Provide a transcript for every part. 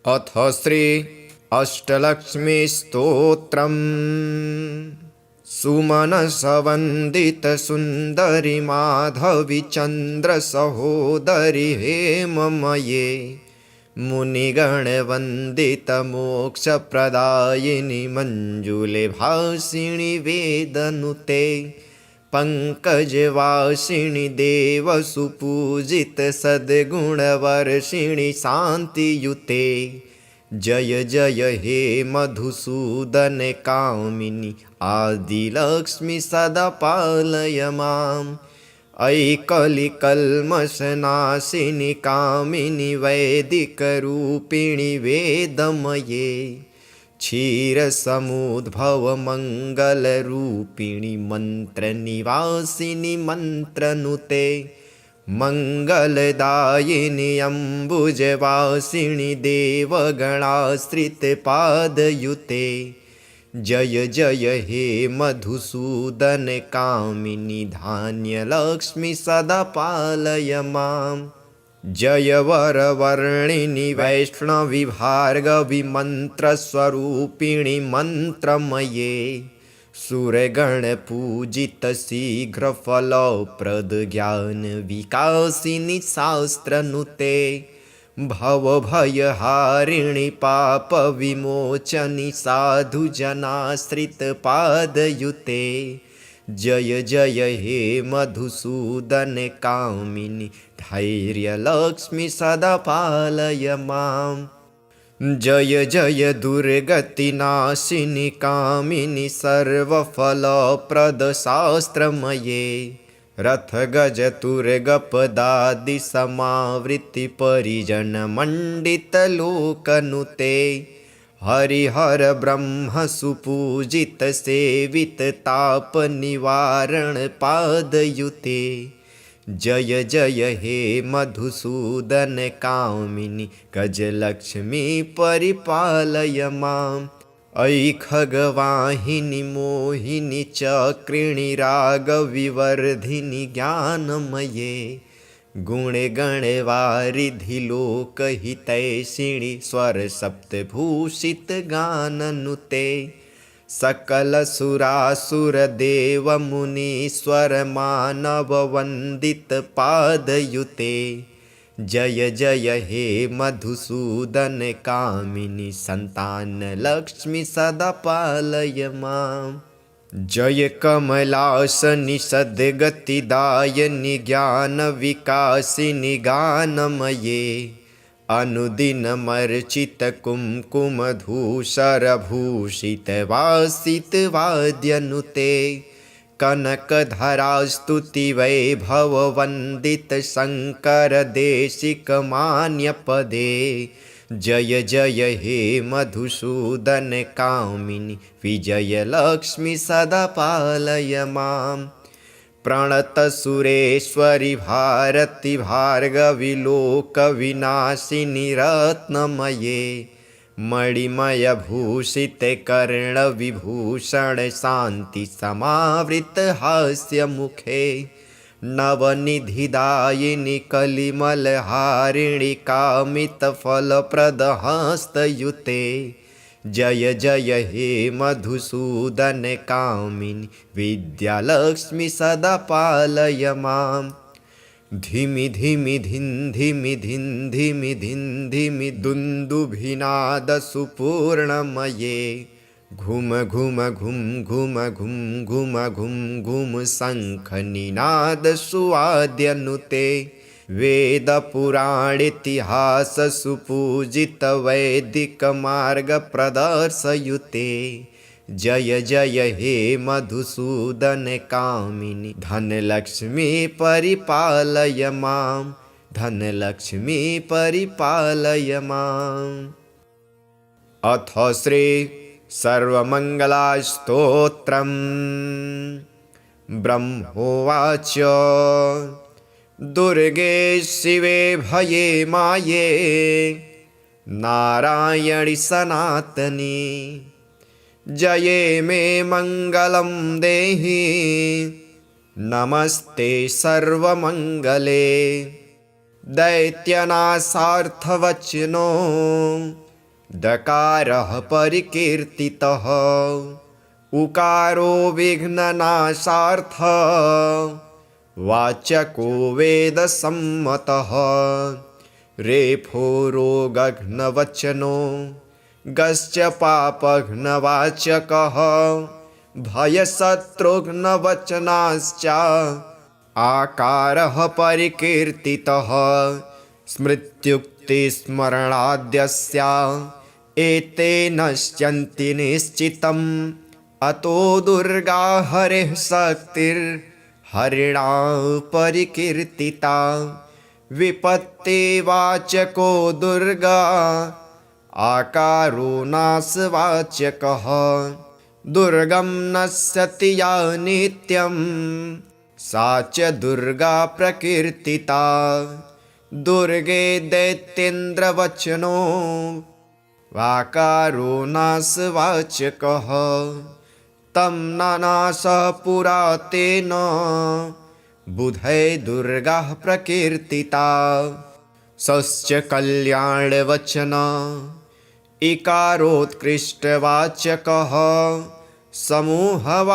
अथ श्री अष्टलक्ष्मीस्तोत्रम्। सुमनसवन्दितसुन्दरि माधवी चन्द्रसहोदरि हेममये मुनिगणवन्दितमोक्षप्रदायिनि मञ्जुले भासिनि वेदनुते पङ्कजवासिनि देवसुपूजित सद्गुणवर्षिणि शान्तियुते। जय जय हे मधुसूदन कामिनि आदिलक्ष्मि सदा पालय माम्। अयि कलिकल्मषनाशिनि कामिनि वैदिकरूपिणि वेदमये क्षीरसमुद्भवमङ्गलरूपिणि मन्त्रनिवासिनि मन्त्रनुते मङ्गलदायिनि अम्बुजवासिनि देवगणाश्रितपादयुते। जय जय हे मधुसूदन कामिनि धान्यलक्ष्मि सदा पालय माम्। जय वरवर्णिनि वैष्णवि भार्गवि मन्त्रस्वरूपिणि मन्त्रमये सुरगणपूजित शीघ्रफलप्रद ज्ञानविकासिनि शास्त्रनुते भवभयहारिणि पापविमोचनि साधुजनाश्रितपादयुते। जय जय हे मधुसूदन कामिनि धैर्यलक्ष्मि सदा पालय माम्। जय जय दुर्गतिनाशिनि कामिनि सर्वफलप्रदशास्त्रमये रथगजतुर्गपदादि समावृत्ति परिजनमण्डितलोकनुते हरिहर ब्रह्म सुपूजित सेवित तापनिवारण पादयुते। जय जय हे मधुसूदन कामिनि गजलक्ष्मी परिपालय माम्। अयि खगवाहिनि मोहिनि चक्रिणि रागविवर्धिनि ज्ञानमये गुणगणवारिधि लोकहितैषिणि स्वरसप्तभूषितगाननुते सकलसुरासुरदेवमुनीश्वरमानववन्दितपादयुते। जय जय हे मधुसूदन कामिनि सन्तानलक्ष्मि सदा पालय माम्। जय कमलासनि सद्गतिदायिनि ज्ञानविकासिनि गानमये अनुदिनमर्चित कुङ्कुमधूसरभूषितवासितवाद्यनुते कनकधरास्तुति वैभववन्दित शङ्करदेशिकमान्यपदे। जय जय हे मधुसूदन कामिनि विजयलक्ष्मि सदा पालय माम्। प्रणतसुरेश्वरि भारति भार्गवि लोकविनाशिनि रत्नमये मणिमयभूषित कर्णविभूषण शान्ति समावृत हास्यमुखे नवनिधिदायिनि कलिमलहारिणि कामितफलप्रदहस्तयुते। जय जय हे मधुसूदन कामिनि विद्यालक्ष्मि सदा पालय माम्। धिमि धिमि धिन् धिमि धिन् धिमि धिन् धिमि दुन्दुभिनादसुपूर्णमये घुम घुम घुम घुम घुम घुम घुम घुम शङ्खनिनादसुवाद्यनुते वेदपुराणेतिहाससुपूजित वैदिकमार्गप्रदर्शयुते। जय जय हे मधुसूदन कामिनि धनलक्ष्मी परिपालय माम्। धनलक्ष्मी परिपालय माम्। अथ श्री सर्वमङ्गलस्तोत्रम्। ब्रह्मोवाच दुर्गे शिवे भये माये नारायणि सनातनी जये मे मङ्गलं देहि नमस्ते सर्वमङ्गले दैत्यनाशार्थवचनो दकारः परिकीर्तितः उकारो विघ्ननाशार्थः वाचको वेदसम्मतः रेफो रोगघ्नवचनो गश्च पापघ्नवाचकः भयशत्रुघ्नवचनाश्च आकारः परिकीर्तितः स्मृत्युक्तिस्मरणाद्यस्य एते नश्यन्ति निश्चितम् अतो दुर्गा हरिः शक्तिर्हरिणा परिकीर्तिता विपत्तिवाचको दुर्गा आकारो नाशवाचकः दुर्गं नश्यति या नित्यं सा च दुर्गा प्रकीर्तिता दुर्गे दैत्येन्द्रवचनो वाकारो नाशवाचकः तं नानासः पुरा तेन बुधै दुर्गा प्रकीर्तिता सश्च कल्याणवचन इकारोत्कृष्टवाचकः समूहवाचकश्चैव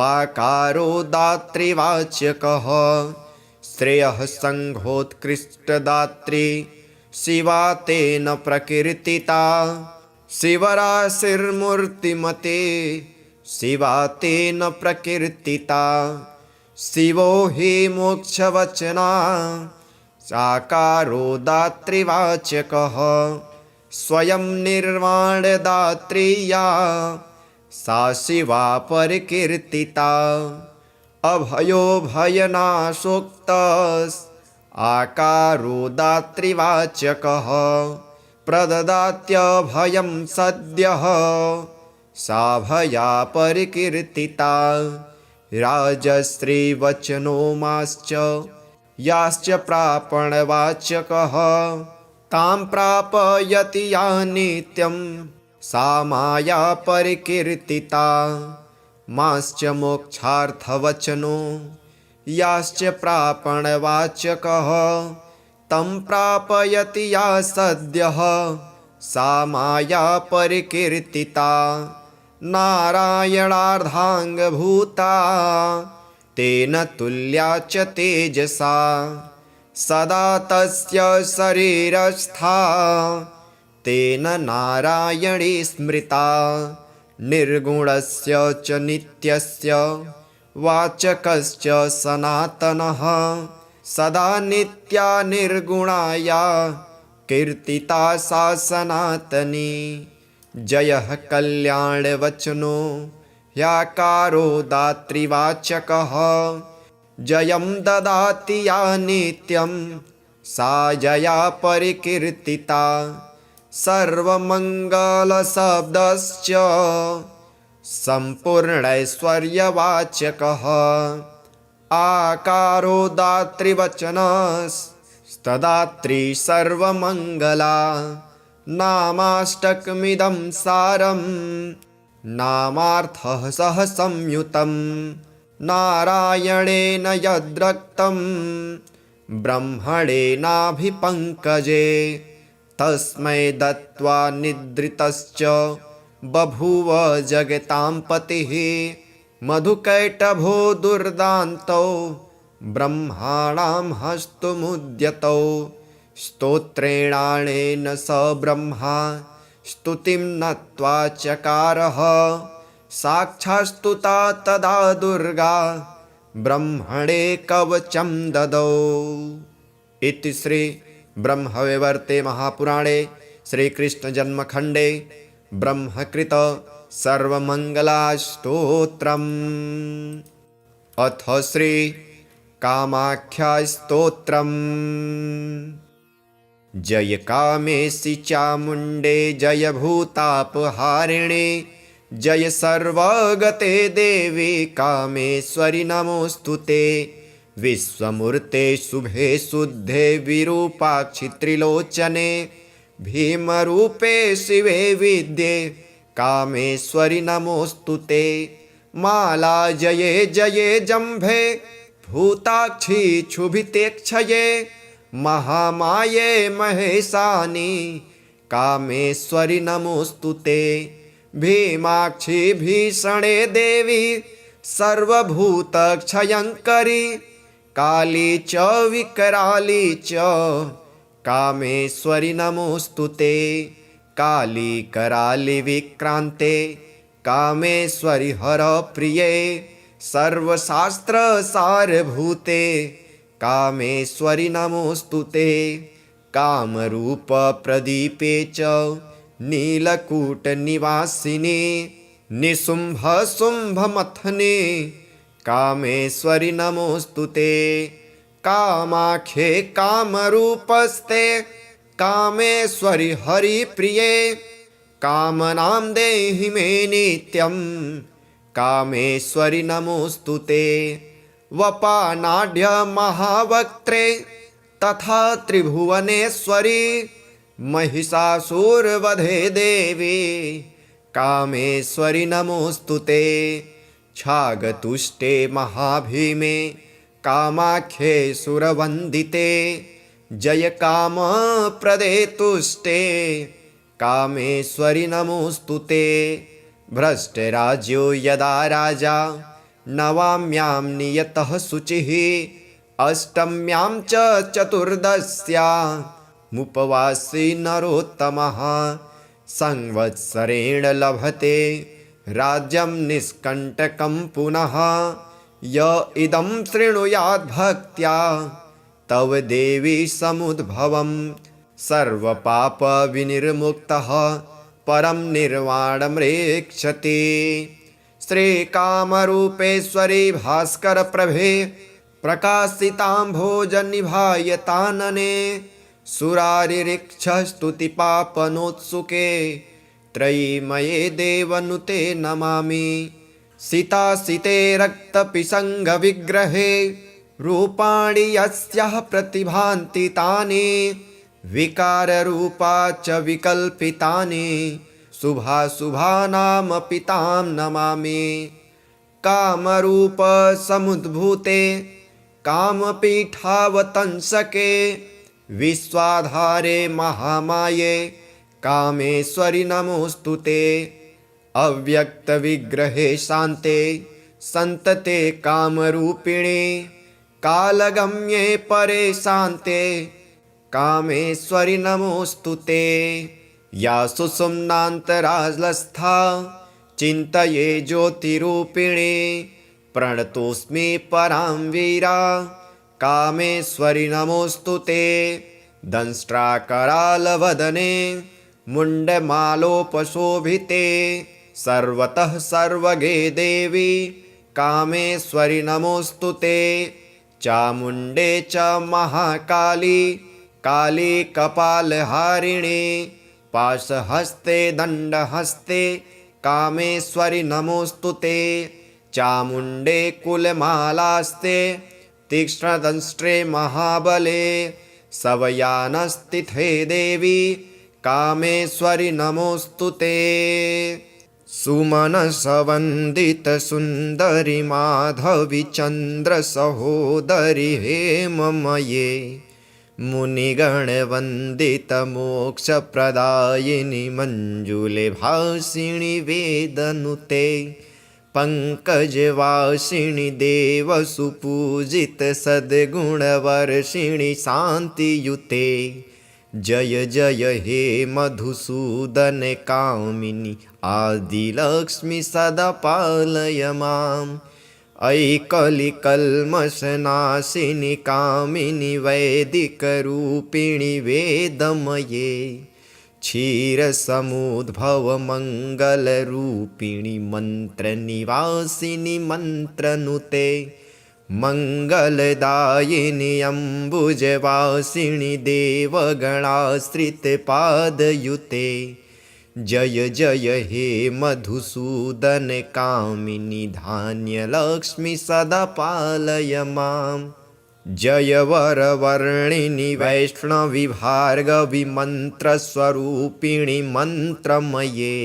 वाकारो दातृवाचकः श्रेयः संघोत्कृष्टदात्री शिवा तेन प्रकीर्तिता शिवराशिर्मूर्तिमते शिवा तेन प्रकीर्तिता शिवो हि मोक्षवचना साकारो दातृवाचकः स्वयं निर्वाणदात्री या सा शिवा परिकीर्तिता अभयो भयनाशोक्तस् आकारो दातृवाचकः प्रददात्यभयं सद्यः सा भया परिकीर्तिता राजश्रीवचनो माश्च याश्च प्रापणवाचकः तां प्रापयति या नित्यं सा माया परिकीर्तिता माश्च मोक्षार्थवचनो याश्च प्रापणवाचकः तं प्रापयति या सद्यः सा माया परिकीर्तिता नारायणार्धाङ्गभूता तेन तुल्या च तेजसा सदा तस्य शरीरस्था तेन नारायणी स्मृता निर्गुणस्य च नित्यस्य वाचकश्च सनातनः सदा नित्या निर्गुणाया कीर्तिता सा सनातनी जयः कल्याणवचनो ह्याकारो दातृवाचकः जयं ददाति या नित्यं सा जया परिकीर्तिता सर्वमङ्गलशब्दश्च सम्पूर्णैश्वर्यवाचकः आकारो दातृवचनस्तदात्री सर्वमङ्गला नामाष्टकमिदं सारं नामार्थः सह संयुतं नारायणेन यद्रक्तं ब्रह्मणेनाभिपङ्कजे तस्मै दत्त्वा निद्रितश्च बभूव जगतां पतिः मधुकैटभो दुर्दान्तौ ब्रह्माणां हस्तमुद्यतौ स्तोत्रेणानेन स ब्रह्मा स्तुतिं नत्वा चकारः साक्षात्स्तुता तदा दुर्गा ब्रह्मणे कवचं ददौ। इति श्री ब्रह्मवैवर्ते महापुराणे श्रीकृष्णजन्मखण्डे ब्रह्मकृत सर्वमङ्गलास्तोत्रम्। अथ श्री कामाख्यास्तोत्रम्। जय कामेशि चामुण्डे जय भूतापहारिणे जय सर्वगते देवी कामेश्वरि नमोऽस्तुते। विश्वमूर्ते शुभे शुद्धे विरूपाक्षि त्रिलोचने भीमरूपे शिवे विद्ये कामेश्वरि नमोऽस्तुते। माला जये जये जम्भे भूताक्षी क्षुभिते क्षये महामाये महेशानि कामेश्वरि नमोऽस्तु ते। भीमाक्षि भीषणे देवी सर्वभूतक्षयङ्करि काली च विकराली च कामेश्वरि नमोऽस्तु ते। काली कराली विक्रान्ते कामेश्वरि हरप्रिये सर्वशास्त्रसारभूते कामेश्वरि नमोऽस्तु ते। कामरूपप्रदीपे च नीलकूटनिवासिने निशुम्भशुम्भमथने कामेश्वरि नमोऽस्तु ते। कामाख्ये कामरूपस्ते कामेश्वरि हरिप्रिये कामनां देहि मे नित्यं कामेश्वरि नमोऽस्तु ते। वपानाढ्य महावक्त्रे तथा त्रिभुवनेश्वरी महिषासुरवधे देवी कामेश्वरि नमोऽस्तु ते। छागतुष्टे महाभीमे कामाख्ये सुरवन्दिते जय कामप्रदे तुष्टे कामेश्वरि नमोऽस्तु ते। भ्रष्टराज्यो यदा राजा नवाम्यां नियतः शुचिः अष्टम्यां च चतुर्दश्यामुपवासी नरोत्तमः संवत्सरेण लभते राज्यं निष्कण्टकं पुनः। य इदं शृणुयाद्भक्त्या तव देवी समुद्भवं सर्वपापविनिर्मुक्तः परं निर्वाणमृक्षति। श्रीकामरूपेश्वरी भास्करप्रभे प्रकाशिताम्भोजनिभायतानने सुरारिरिक्षस्तुतिपापनोत्सुके त्रयीमये देवनुते नमामि। सितासिते रक्तपिशङ्गविग्रहे रूपाणि यस्याः प्रतिभान्ति तानि विकाररूपा च विकल्पितानि शुभाशुभानामपि तां नमामि। कामरूपसमुद्भूते कामपीठावतंसके विश्वाधारे महामाये कामेश्वरि नमोऽस्तु ते। अव्यक्तविग्रहे शान्ते सन्तते कामरूपिणे कालगम्ये परे शान्ते कामेश्वरि नमोऽस्तु ते। या सुषुम्नान्तरालस्था चिन्तये ज्योतिरूपिणे प्रणतोऽस्मि परां वीरा कामेश्वरि नमोऽस्तु ते। दंष्ट्राकरालवदने मुण्डमालोपशोभिते सर्वतः सर्वगे देवी कामेश्वरि नमोऽस्तु ते। चामुण्डे च महाकाली काली कपालहारिणे पाशहस्ते दण्डहस्ते कामेश्वरि नमोऽस्तु ते। चामुण्डे कुलमालास्ते तीक्ष्णदंष्ट्रे महाबले सवयानस्तिथे देवी कामेश्वरि नमोऽस्तु ते। सुमनसवन्दितसुन्दरि माधवी चन्द्रसहोदरि हेममये मुनिगणवन्दितमोक्षप्रदायिनि मञ्जुले भासिनि वेदनुते पंकजवासिनि देवसुपूजित सद्गुणवर्षिणि शान्तियुते जय जय हे मधुसूदन कामिनि आदिलक्ष्मि सदा पालय माम्। अयि कलिकल्मषनाशिनि कामिनि वैदिकरूपिणि वेदमये क्षीरसमुद्भवमङ्गलरूपिणि मन्त्रनिवासिनि मन्त्रनुते मङ्गलदायिनि अम्बुजवासिनि देवगणाश्रितपादयुते जय जय हे मधुसूदन कामिनि धान्यलक्ष्मि सदा पालय माम्। जय वरवर्णिनि वैष्णवि भार्गवि मन्त्रस्वरूपिणि मन्त्रमये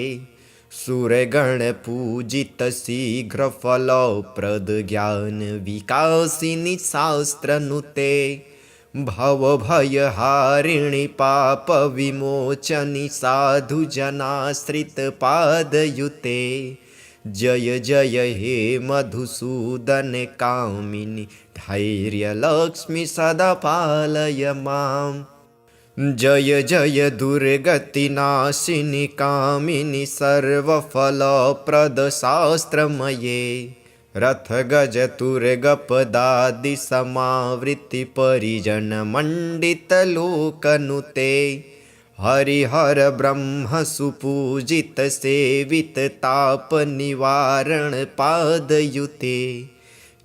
सुरगणपूजित शीघ्रफलप्रद ज्ञानविकासिनि शास्त्रनुते भवभयहारिणि पापविमोचनि साधुजनाश्रितपादयुते। जय जय हे मधुसूदन कामिनि धैर्यलक्ष्मि सदा पालय माम्। जय जय दुर्गतिनाशिनि कामिनि सर्वफलप्रदशास्त्रमये। रथगजतुर्गपदादि समावृत्ति परिजनमण्डितलोकनुते। हरिहर ब्रह्म सुपूजित सेवित तापनिवारण पादयुते।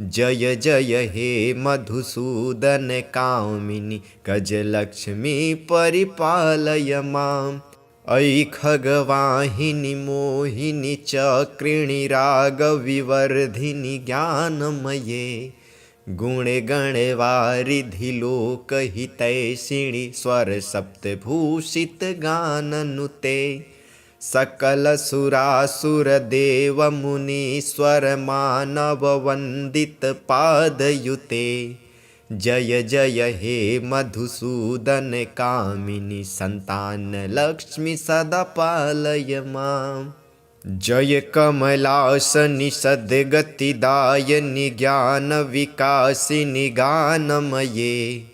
जय जय हे मधुसूदन कामिनि गजलक्ष्मी परिपालय माम्। ऐ खगवाहिनि मोहिनि चक्रिणि रागविवर्धिनि ज्ञानमये। गुणगणवारिधि लोकहितैषिणि स्वरसप्तभूषितगाननुते। सकलसुरासुरदेवमुनीश्वरमानववन्दितपादयुते। जय जय हे मधुसूदन कामिनि सन्तानलक्ष्मि सदा पालय माम्। जय कमलासनि सद्गतिदायिनि ज्ञानविकासिनि गानमये।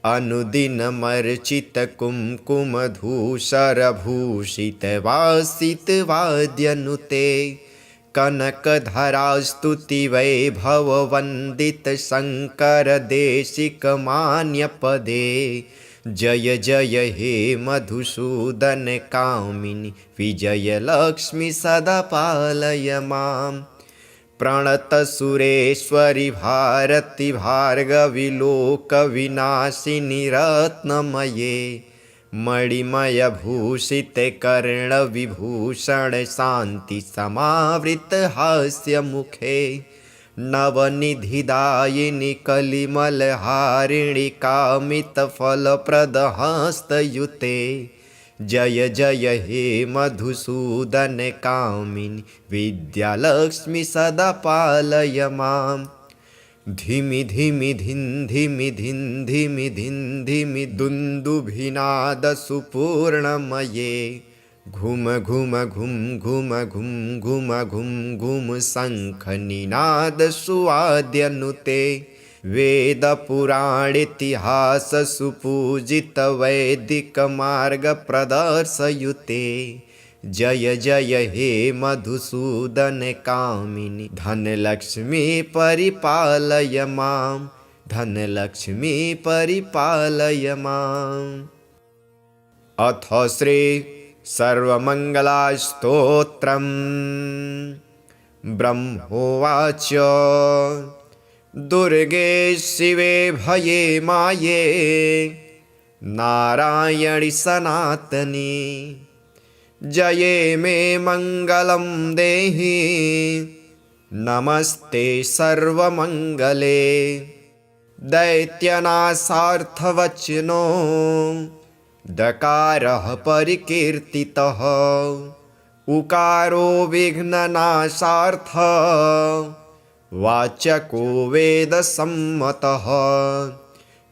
अनुदिनमर्चित कुङ्कुमधूसरभूषितवासितवाद्यनुते। कनकधरास्तुतिवैभववन्दित शङ्करदेशिकमान्यपदे। जय जय हे मधुसूदन कामिनि विजयलक्ष्मि सदा पालय माम्। प्रणतसुरेश्वरि भारति भार्गवि लोकविनाशिनि रत्नमये। मणिमयभूषिते कर्णविभूषण शान्ति समावृत हास्यमुखे। नवनिधिदायिनि कलिमलहारिणि कामितफलप्रदहस्तयुते। जय जय हे मधुसूदन कामिनि विद्यालक्ष्मि सदा पालय माम्। धिमि धिमि धिन् धिमि धिन् धिमि धिन् धिमि दुन्दुभिनादसुपूर्णमये। घुम घुम घुं घुम घुं घुम घुं घुं शङ्खनिनादसुवाद्यनुते। वेदपुराणितिहाससुपूजितवैदिकमार्गप्रदर्शयुते। जय जय हे मधुसूदन कामिनि धनलक्ष्मी परिपालय माम्। धनलक्ष्मी परिपालय माम्। अथ श्री सर्वमङ्गलास्तोत्रम्। ब्रह्मोवाच दुर्गे शिवे भये माये नारायणि सनातनी। जये मे मङ्गलं देहि नमस्ते सर्वमङ्गले। दैत्यनाशार्थवचनो दकारः परिकीर्तितः। उकारो विघ्ननाशार्थ वाचको वेदसम्मतः।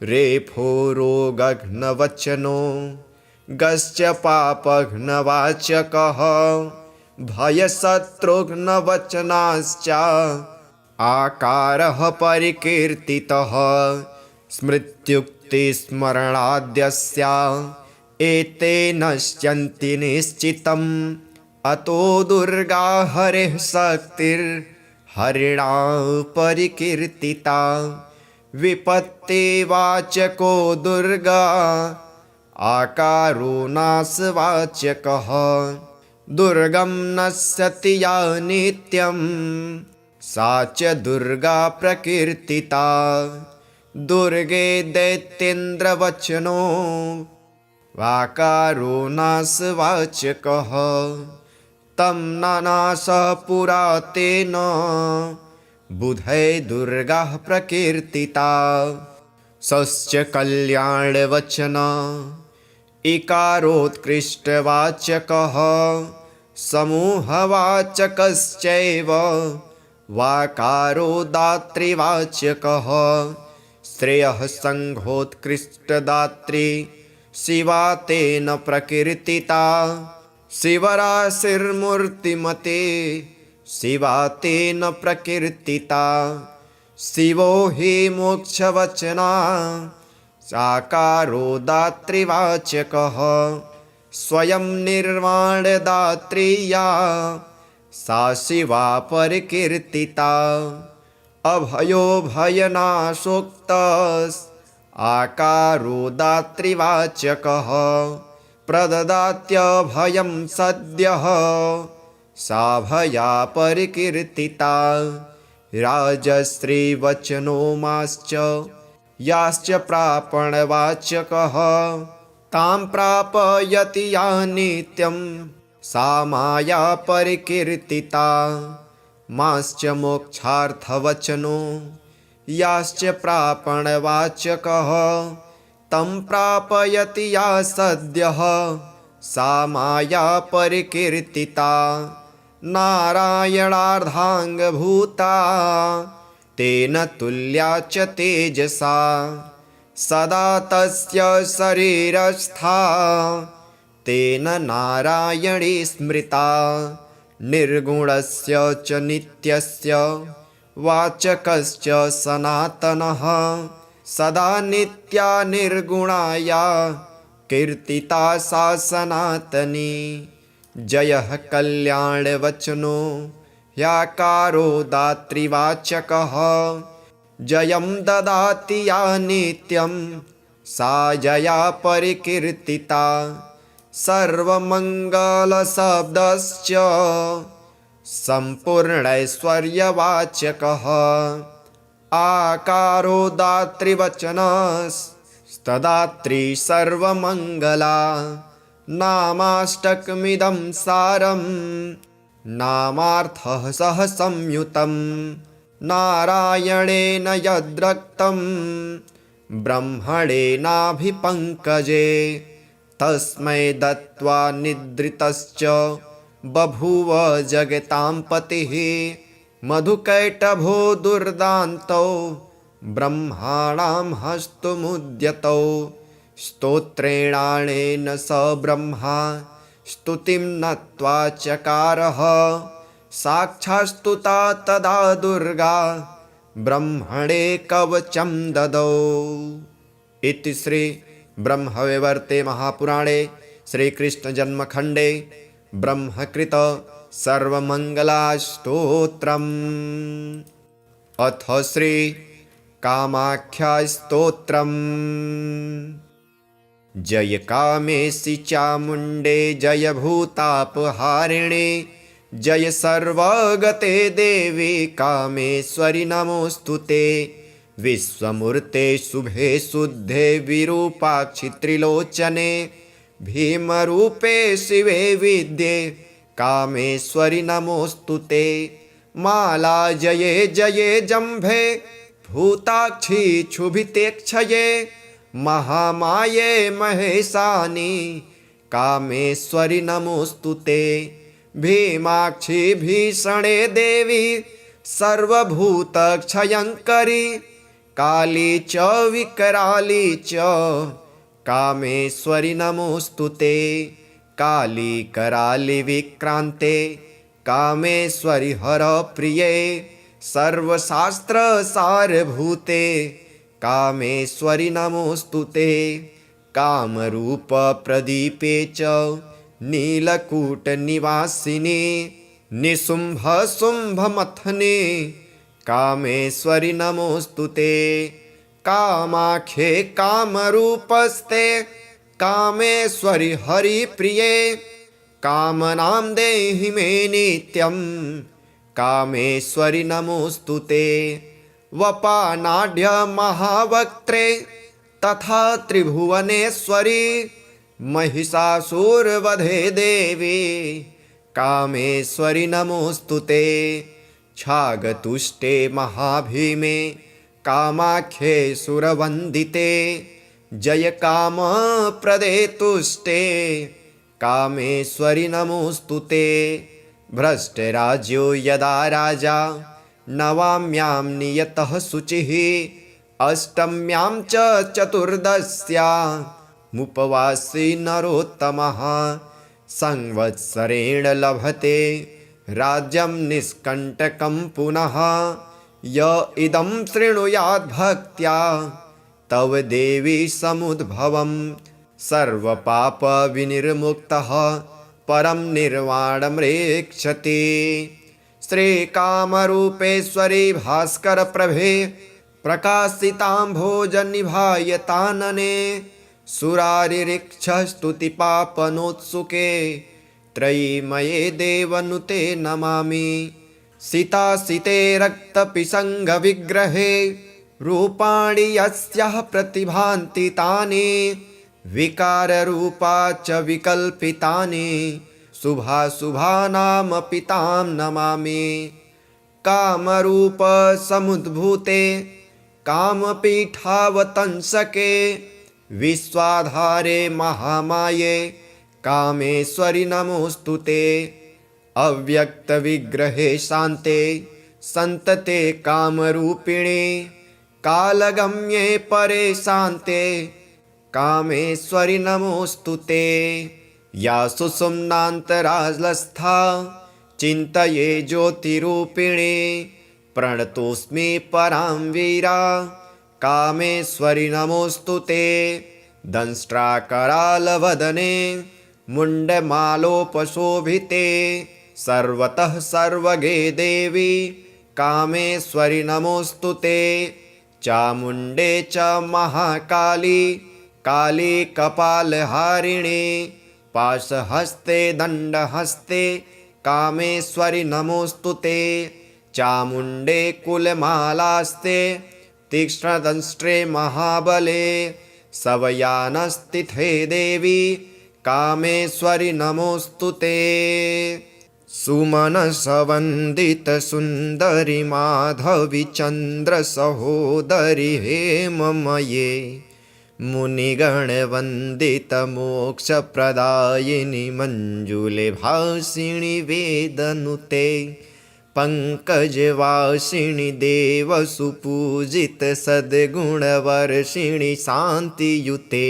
रेफो रोगघ्नवचनो गश्च पापघ्नवाचकः। भयशत्रुघ्नवचनाश्च आकारः परिकीर्तितः। स्मृत्युक्तिस्मरणाद्यस्य एते नश्यन्ति निश्चितम्। अतो दुर्गा हरिः शक्तिर्हरिणा परिकीर्तिता। विपत्तिवाचको दुर्गा आकारो नाशवाचकः। दुर्गं नश्यति या नित्यं सा च दुर्गा प्रकीर्तिता। दुर्गे दैत्येन्द्रवचनो वाकारो नाशवाचकः। तं नानासः पुरा तेन बुधै दुर्गा प्रकीर्तिता। सश्च कल्याणवचन इकारोत्कृष्टवाचकः। समूहवाचकश्चैव वाकारो दातृवाचकः। श्रेयः संघोत्कृष्टदात्री शिवा तेन प्रकीर्तिता शिवराशिर्मूर्तिमते शिवा तेन प्रकीर्तिता शिवो हि मोक्षवचना साकारो दातृवाचकः स्वयं निर्वाणदात्री या सा शिवा परिकीर्तिता अभयो भयनाशोक्तस् आकारो दातृवाचकः प्रददात्यभयं सद्यः सा भया परिकीर्तिता राजश्रीवचनोमाश्च याश्च प्रापणवाचकः तां प्रापयति या नित्यं सा माया परिकीर्तिता माश्च मोक्षार्थवचनो याश्च प्रापणवाचकः तं प्रापयति या सद्यः सा माया परिकीर्तिता नारायणार्धाङ्गभूता तेन तुल्या च तेजसा सदा तस्य शरीरस्था तेन नारायणी स्मृता निर्गुणस्य च नित्यस्य वाचकश्च सनातनः सदा नित्या निर्गुणाया कीर्तिता सा सनातनी जयः कल्याणवचनो ह्याकारो दातृवाचकः जयं ददाति या नित्यं सा जया परिकीर्तिता सर्वमङ्गलशब्दश्च सम्पूर्णैश्वर्यवाचकः आकारो दातृवचनस्तदात्री सर्वमङ्गला नामाष्टकमिदं सारं नामार्थः सह संयुतं नारायणेन यद्रक्तं ब्रह्मणेनाभिपङ्कजे तस्मै दत्त्वा निद्रितश्च बभूव जगतां पतिः मधुकैटभो दुर्दान्तौ ब्रह्माणां हस्तमुद्यतौ स्तोत्रेणानेन स ब्रह्मा स्तुतिं नत्वा चकारः साक्षात्स्तुता तदा दुर्गा ब्रह्मणे कवचं ददौ। इति श्री ब्रह्मवैवर्ते महापुराणे श्रीकृष्णजन्मखण्डे ब्रह्मकृत सर्वमङ्गलास्तोत्रम्। अथ श्री कामाख्यास्तोत्रम्। जय कामेशि चामुण्डे जय भूतापहारिणे जय सर्वगते देवी कामेश्वरि नमोऽस्तु ते विश्वमूर्ते शुभे शुद्धे विरूपाक्षि त्रिलोचने भीमरूपे शिवे विद्ये कामेश्वरि नमोऽस्तु ते माला जये जये जम्भे भूताक्षी क्षुभितेक्षये महामाये महेशानि कामेश्वरि नमोऽस्तु ते भीमाक्षी भीषणे देवी सर्वभूतक्षयङ्करी काली च विकराली च कामेश्वरि नमोऽस्तु ते काली कराली विक्रान्ते कामेश्वरि हरप्रिये सर्वशास्त्रसारभूते कामेश्वरि नमोऽस्तु ते कामरूपप्रदीपे च नीलकूटनिवासिनी निशुम्भशुम्भमथने कामेश्वरि नमोऽस्तु ते कामाख्ये कामरूपस्ते कामेश्वरि हरिप्रिये कामनां देहि मे नित्यं कामेश्वरि नमोऽस्तु ते वपानाढ्य महावक्त्रे तथा त्रिभुवनेश्वरी महिषासुरवधे देवी कामेश्वरि नमोऽस्तु ते छागतुष्टे महाभीमे कामाख्ये सुरवन्दिते जय कामप्रदे तुष्टे कामेश्वरि नमोऽस्तु ते भ्रष्टराज्यो यदा राजा नवाम्यां नियतः शुचिः अष्टम्यां च चतुर्दश्यामुपवासी नरोत्तमः संवत्सरेण लभते राज्यं निष्कण्टकं पुनः। य इदं शृणुयाद्भक्त्या तव देवी समुद्भवं सर्वपापविनिर्मुक्तः परं निर्वाणमृक्षते। श्रीकामरूपेश्वरी भास्करप्रभे प्रकाशिताम्भोजनिभायतानने सुरारिरिक्षस्तुतिपापनोत्सुके त्रयीमये देवनुते नमामि। सितासिते रक्तपिशङ्गविग्रहे रूपाणि यस्याः प्रतिभान्ति तानि विकाररूपा च विकल्पितानि शुभाशुभानामपि तां नमामि। कामरूपसमुद्भूते कामपीठावतंसके विश्वाधारे महामाये कामेश्वरि नमोऽस्तु ते। अव्यक्तविग्रहे शान्ते सन्तते कामरूपिणे कालगम्ये परे शान्ते कामेश्वरि नमोऽस्तु ते। या सुषुम्नान्तरालस्था चिन्तये ज्योतिरूपिणे प्रणतोऽस्मि परां वीरा कामेश्वरि नमोऽस्तु ते। दंष्ट्राकरालवदने मुण्डमालोपशोभिते सर्वतः सर्वगे देवी कामेश्वरि नमोऽस्तु ते। चामुण्डे च महाकाली काली कपालहारिणे पाशहस्ते दण्डहस्ते कामेश्वरि नमोऽस्तु ते। चामुण्डे कुलमालास्ते तीक्ष्णदंष्ट्रे महाबले सवयानस्तिथे देवी कामेश्वरि नमोऽस्तु ते। सुमनसवन्दितसुन्दरि माधवी चन्द्रसहोदरि हेममये मुनिगणवन्दितमोक्षप्रदायिनि मञ्जुले भासिनि वेदनुते पंकजवासिनि देवसुपूजित सद्गुणवर्षिणि शान्तियुते।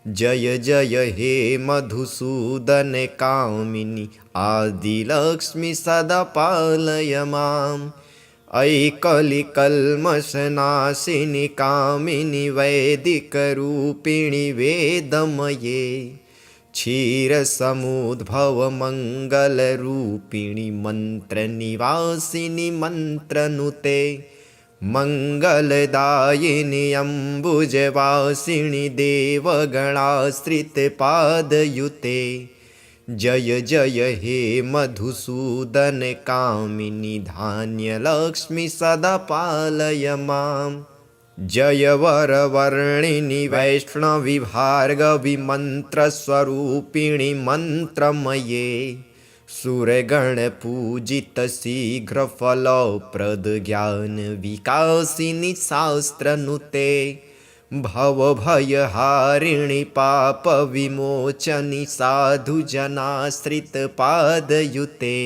जय जय हे मधुसूदन कामिनि आदिलक्ष्मि सदा पालय माम्। अयि कलिकल्मषनाशिनि कामिनि वैदिकरूपिणि वेदमये क्षीरसमुद्भवमङ्गलरूपिणि मन्त्रनिवासिनि मन्त्रनुते मङ्गलदायिनि अम्बुजवासिनि देवगणाश्रितपादयुते। जय जय हे मधुसूदन कामिनि धान्यलक्ष्मि सदा पालय माम्। जय वरवर्णिनि वैष्णवि भार्गवि मन्त्रस्वरूपिणि मन्त्रमये सुरगणपूजित शीघ्रफलप्रद ज्ञानविकासिनि शास्त्रनुते भवभयहारिणि पापविमोचनि साधुजनाश्रितपादयुते।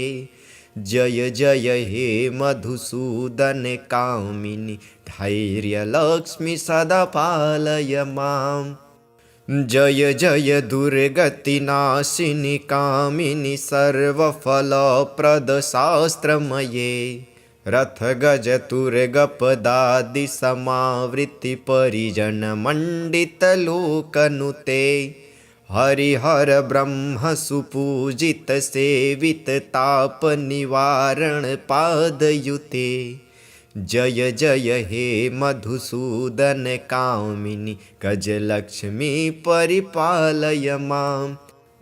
जय जय हे मधुसूदन कामिनि धैर्यलक्ष्मि सदा पालय माम्। जय जय दुर्गतिनाशिनि कामिनि सर्वफलप्रदशास्त्रमये रथगजतुर्गपदादिसमावृत्तिपरिजनमण्डितलोकनुते हरिहर ब्रह्म सुपूजित सेवित तापनिवारण पादयुते। जय जय हे मधुसूदन कामिनि गजलक्ष्मी परिपालय माम्।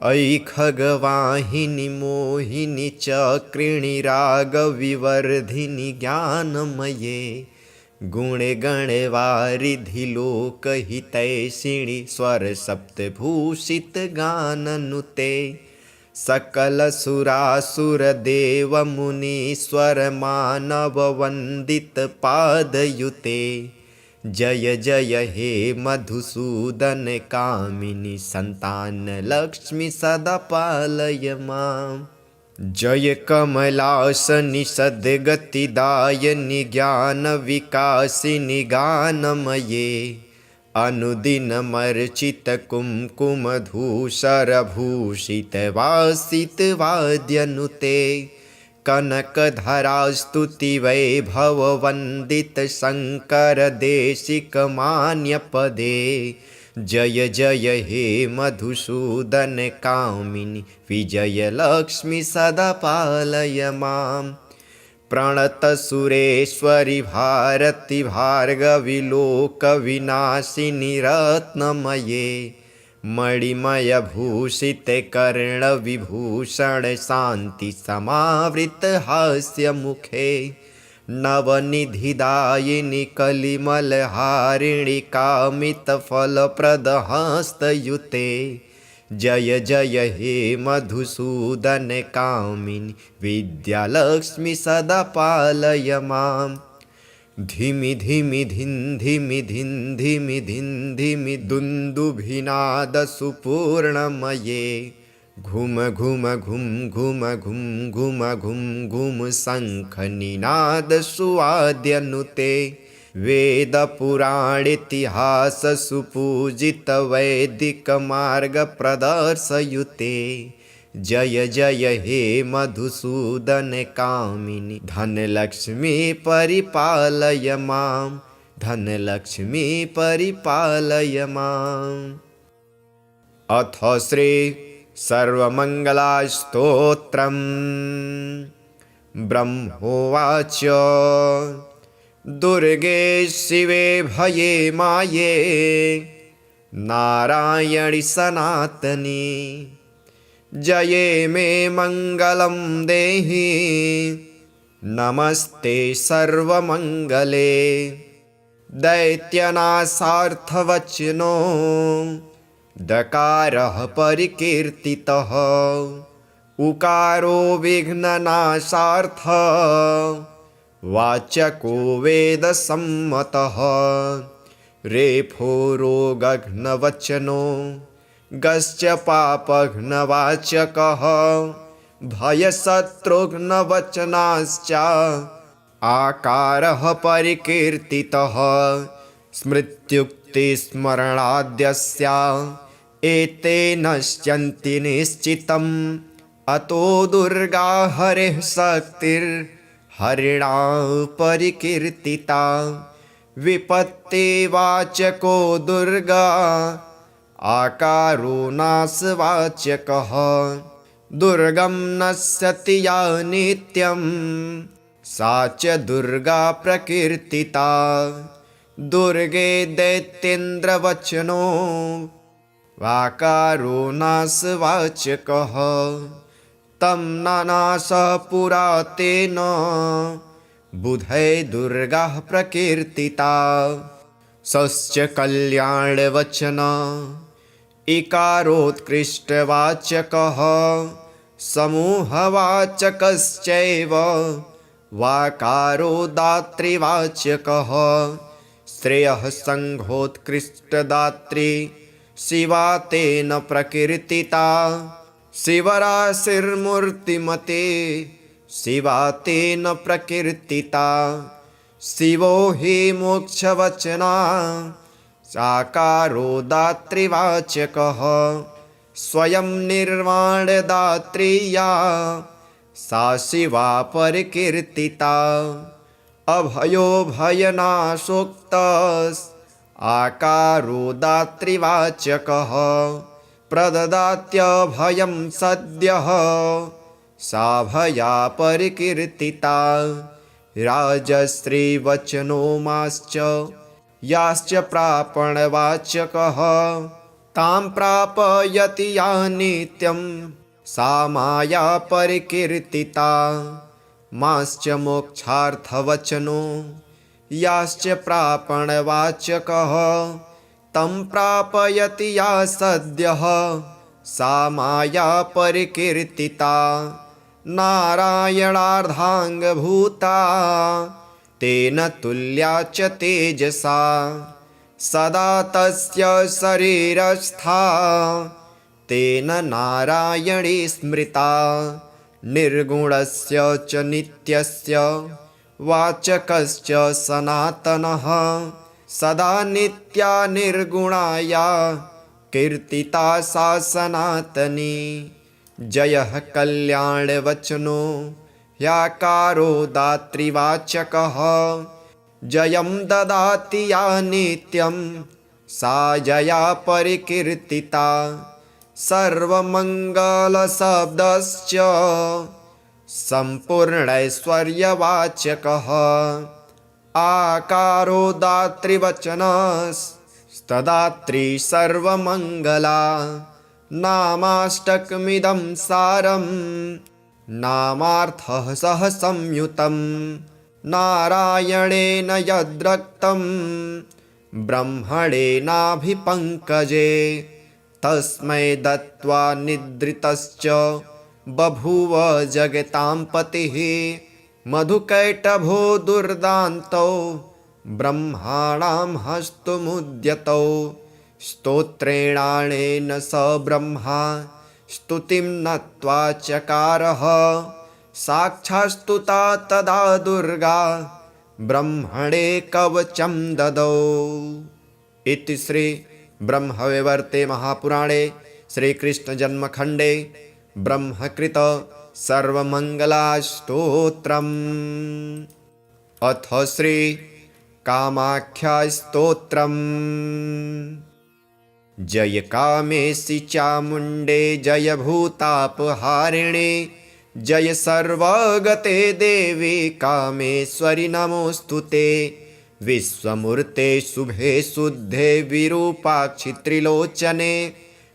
अयि खगवाहिनि मोहिनि चक्रिणि रागविवर्धिनि ज्ञानमये गुणगणवारिधि लोकहितैषिणि स्वरसप्तभूषितगाननुते सकलसुरासुरदेवमुनीश्वरमानववन्दितपादयुते। जय जय हे मधुसूदन कामिनि सन्तानलक्ष्मि सदा पालय माम्। जय कमलासनि सद्गतिदायिनि ज्ञानविकासिनि गानमये अनुदिनमर्चितकुङ्कुमधूसरभूषितवासितवाद्यनुते कनकधरास्तुतिवैभववन्दितशङ्करदेशिकमान्यपदे जय जय हे मधुसूदन कामिनि विजयलक्ष्मि सदा पालय माम् प्रणतसुरेश्वरि भारति भार्गवि लोकविनाशिनि रत्नमये मणिमयभूषिते कर्णविभूषण शान्ति समावृतहास्यमुखे नवनिधिदायिनि कलिमलहारिणि कामितफलप्रदहस्तयुते जय जय हे मधुसूदन कामिनि विद्यालक्ष्मि सदा पालय माम् धिमि धिमि धिं धिमि धिं धिमि धिं धिमि दुन्दुभिनादसुपूर्णमये घुम घुम घुं घुम घुं घुम घुं घुं शङ्खनिनादसुवाद्यनुते वेदपुराणितिहाससुपूजितवैदिकमार्गप्रदर्शयुते जय जय हे मधुसूदन कामिनि धनलक्ष्मी परिपालय मां धनलक्ष्मी परिपालय माम् अथ श्री सर्वमङ्गलास्तोत्रम् ब्रह्मोवाच दुर्गे शिवे भये माये नारायणि सनातनी जये मे मङ्गलं देहि नमस्ते सर्वमङ्गले दैत्यनाशार्थवचनो दकारः परिकीर्तितः उकारो विघ्ननाशार्थ वाचको वेदसम्मतः रेफो रोगघ्नवचनो गश्च पापघ्नवाचकः भयशत्रुघ्नवचनाश्च आकारः परिकीर्तितः स्मृत्युक्तिस्मरणाद्यस्य एते नश्यन्ति निश्चितम् अतो दुर्गा हरिः शक्तिर्हरिणा परिकीर्तिता विपत्तिवाचको दुर्गा आकारो नाशवाचकः दुर्गं नश्यति या नित्यं सा च दुर्गा प्रकीर्तिता दुर्गे दैत्येन्द्रवचनो वाकारो नाशवाचकः तं नानासः पुरा तेन बुधै दुर्गा प्रकीर्तिता सश्च कल्याणवचन इकारोत्कृष्टवाचकः समूहवाचकश्चैव वाकारो दातृवाचकः श्रेयः सङ्घोत्कृष्टदात्री शिवा तेन प्रकीर्तिता शिवराशिर्मूर्तिमते शिवा तेन प्रकीर्तिता शिवो हि मोक्षवचना साकारो दातृवाचकः स्वयं निर्वाणदात्री या सा शिवा परिकीर्तिता अभयो भयनाशोक्तस् आकारो दातृवाचकः प्रददात्यभयं सद्यः सा भया परिकीर्तिता राजश्रीवचनो माश्च याश्च प्रापणवाचकः तां प्रापयति या नित्यं सा माया परिकीर्तिता माश्च मोक्षार्थवचनो याश्च प्रापणवाचकः तं प्रापयति या सद्यः सा माया परिकीर्तिता नारायणार्धाङ्गभूता तेन तुल्या च तेजसा सदा तस्य शरीरस्था तेन नारायणी स्मृता निर्गुणस्य च नित्यस्य वाचकश्च सनातनः सदा नित्या निर्गुणाया कीर्तिता सा सनातनी। जयः कल्याणवचनो ह्याकारो दातृवाचकः जयं ददाति या नित्यं सा जया परिकीर्तिता। सर्वमङ्गलशब्दश्च सम्पूर्णैश्वर्यवाचकः आकारो दातृवचनस्तदात्री सर्वमङ्गला। नामाष्टकमिदं सारं नामार्थः सह संयुतं नारायणेन यद्रक्तं ब्रह्मणेनाभिपङ्कजे तस्मै दत्त्वा निद्रितश्च बभूव जगतां पतिः। मधुकैटभो दुर्दान्तौ ब्रह्माणां हस्तमुद्यतौ स्तोत्रेणानेन स ब्रह्मा स्तुतिं नत्वा चकारः। साक्षात्स्तुता तदा दुर्गा ब्रह्मणे कवचं ददौ। इति श्री ब्रह्मवैवर्ते महापुराणे श्रीकृष्णजन्मखण्डे ब्रह्मकृत सर्वमङ्गलास्तोत्रम्। अथ श्री कामाख्यास्तोत्रम्। जय कामेशि चामुण्डे जय भूतापहारिणे जय सर्वगते देवी कामेश्वरि नमोऽस्तुते। विश्वमूर्ते शुभे शुद्धे विरूपाक्षि त्रिलोचने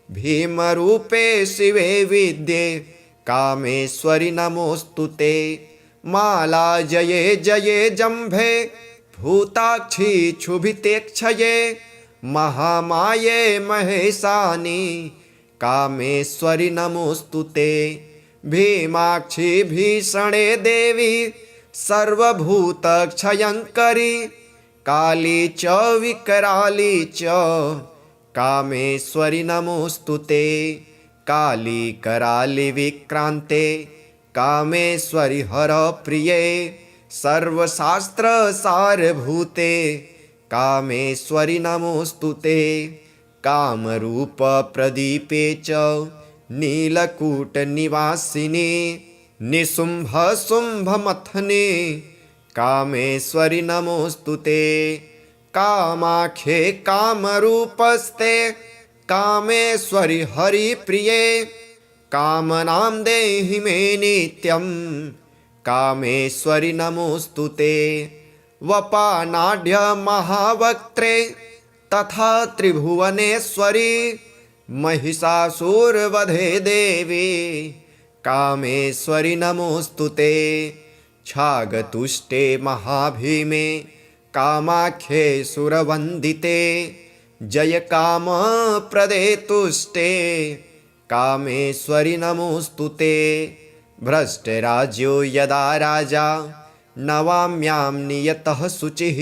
भीमरूपे शिवे विद्ये कामेश्वरि नमोऽस्तुते। माला जये जये जम्भे भूताक्षि क्षुभितेक्षये महामाये महेशानि कामेश्वरि नमोऽस्तुते। भीमाक्षि भीषणे देवी सर्वभूतक्षयङ्करी काली च विकराली च कामेश्वरि नमोऽस्तुते। काली कराली विक्रान्ते कामेश्वरि हरप्रिये सर्वशास्त्रसारभूते कामेश्वरि नमोऽस्तुते। कामरूपप्रदीपे च नीलकूटनिवासिनी निशुम्भशुम्भमथने कामेश्वरि नमोऽस्तुते। कामाख्ये कामरूपस्ते कामेश्वरि हरिप्रिये कामनां देहि मे नित्यं कामेश्वरि नमोऽस्तुते। वपानाढ्य महावक्त्रे तथा त्रिभुवनेश्वरी महिषासुरवधे देवी कामेश्वरि नमोऽस्तुते। छागतुष्टे महाभीमे कामाख्ये सुरवन्दिते जय कामप्रदे तुष्टे कामेश्वरि नमोऽस्तुते। भ्रष्टराज्यो यदा राजा नवाम्यां नियतः शुचिः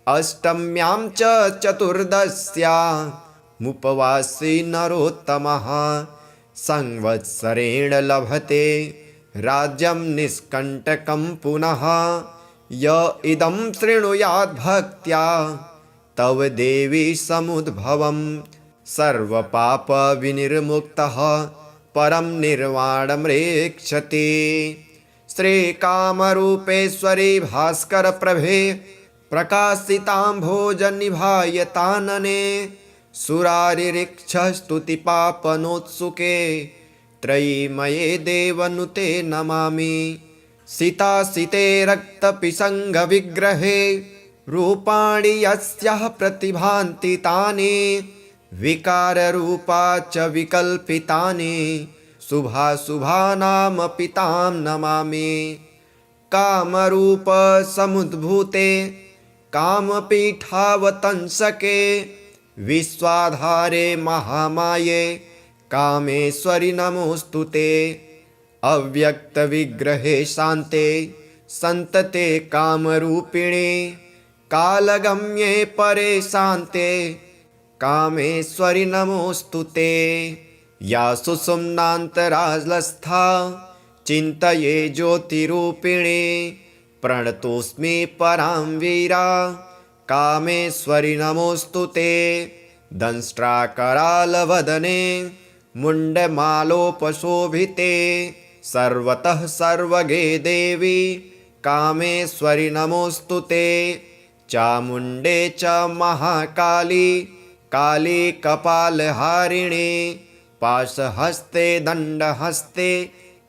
अष्टम्यां च चतुर्दश्यामुपवासी नरोत्तमः संवत्सरेण लभते राज्यं निष्कण्टकं पुनः। य इदं शृणुयाद्भक्त्या तव देवी समुद्भवं सर्वपापविनिर्मुक्तः परं निर्वाणमृक्षति। श्रीकामरूपेश्वरी भास्करप्रभे प्रकाशिताम्भोजनिभायतानने सुरारिरिक्षस्तुतिपापनोत्सुके त्रयीमये देवनुते नमामि। सितासिते रक्तपिशङ्गविग्रहे रूपाणि यस्याः प्रतिभान्ति तानि विकाररूपा च विकल्पितानि शुभाशुभानामपि तां नमामि। कामरूपसमुद्भूते कामपीठावतंसके विश्वाधारे महामाये कामेश्वरि नमोऽस्तुते। अव्यक्तविग्रहे शान्ते सन्तते कामरूपिणे कालगम्ये परे शान्ते कामेश्वरि नमोऽस्तुते। या सुषुम्नान्तरालस्था चिन्तये ज्योतिरूपिणे प्रणतोऽस्मि परां वीरा कामेश्वरि नमोऽस्तु ते दंष्ट्राकरालवदने मुण्डमालोपशोभिते सर्वतः सर्वगे देवी कामेश्वरि नमोऽस्तु ते चामुण्डे च महाकाली काली कपालहारिणे पाशहस्ते दण्डहस्ते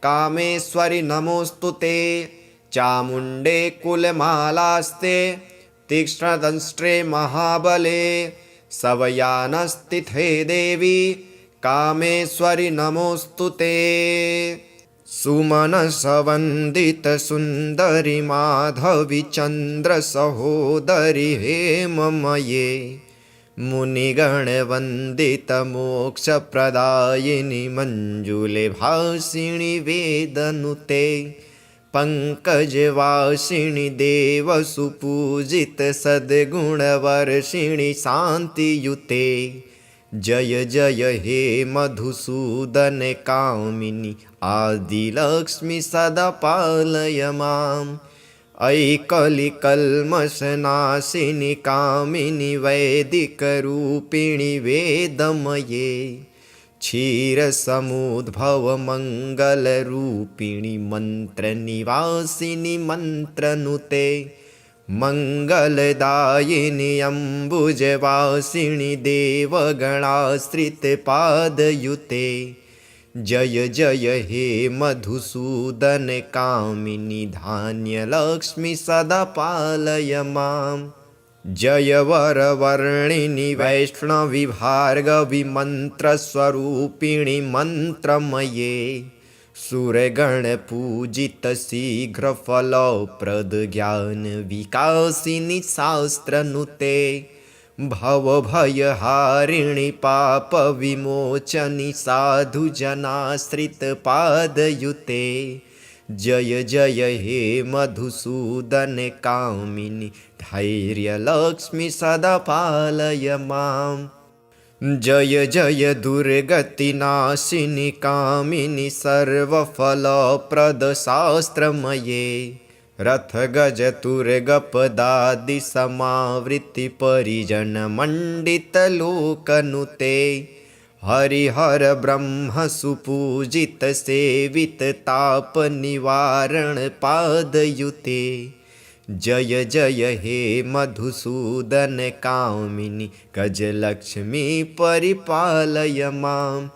कामेश्वरि नमोऽस्तु ते चामुण्डे कुलमालास्ते तीक्ष्णदंष्ट्रे महाबले सवयानस्तिथे देवी कामेश्वरि नमोऽस्तु ते सुमनसवन्दितसुन्दरि माधवी चन्द्रसहोदरि हेममये मुनिगणवन्दितमोक्षप्रदायिनि मञ्जुले भासिनि वेदनुते पंकजवासिनि देवसुपूजित सद्गुणवर्षिणि शान्तियुते जय जय हे मधुसूदन कामिनि आदिलक्ष्मि सदा पालय माम् अयि कलिकल्मषनाशिनि कामिनि वैदिकरूपिणि वेदमये क्षीरसमुद्भवमङ्गलरूपिणि मन्त्रनिवासिनि मन्त्रनुते मङ्गलदायिनि अम्बुजवासिनि देवगणाश्रितपादयुते जय जय हे मधुसूदन कामिनि धान्यलक्ष्मि सदा पालय माम् जय वरवर्णिनि वैष्णवि भार्गवि मन्त्रस्वरूपिणि मन्त्रमये सुरगणपूजित शीघ्रफलप्रद ज्ञानविकासिनि शास्त्रनुते भवभयहारिणि पापविमोचनि साधुजनाश्रितपादयुते जय जय हे मधुसूदन कामिनि धैर्यलक्ष्मि सदा पालय माम् जय जय दुर्गतिनाशिनि कामिनि सर्वफलप्रदशास्त्रमये रथगजतुर्गपदादिसमावृत्तिपरिजनमण्डितलोकनुते हरिहर ब्रह्म सुपूजित सेवित तापनिवारण पादयुते जय जय हे मधुसूदन कामिनि गजलक्ष्मी परिपालय माम्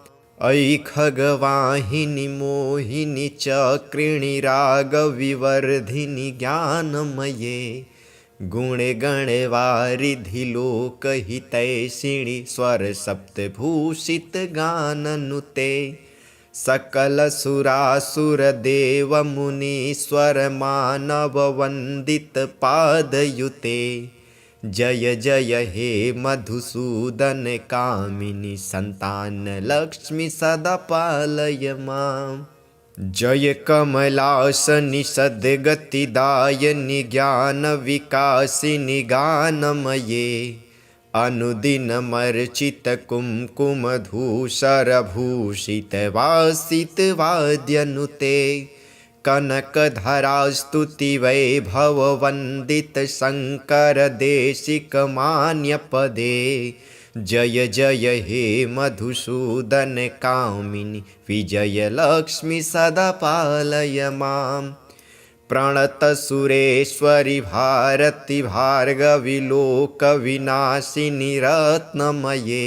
अयि खगवाहिनि मोहिनि चक्रिणि रागविवर्धिनि ज्ञानमये गुणगणवारिधि लोकहितैषिणि स्वरसप्तभूषित गाननुते सकलसुरासुरदेवमुनीश्वर मानववन्दितपादयुते जय जय हे मधुसूदन कामिनि सन्तानलक्ष्मि सदा पालय माम् जय कमलासनि सद्गतिदायिनि ज्ञानविकासिनि गानमये अनुदिनमर्चित कुङ्कुमधूसरभूषित वासितवाद्यनुते कनकधरास्तुति वैभववन्दित शङ्कर देशिकमान्यपदे जय जय हे मधुसूदन कामिनि विजयलक्ष्मि सदा पालय माम् प्रणतसुरेश्वरि भारति भार्गवि लोकविनाशिनि रत्नमये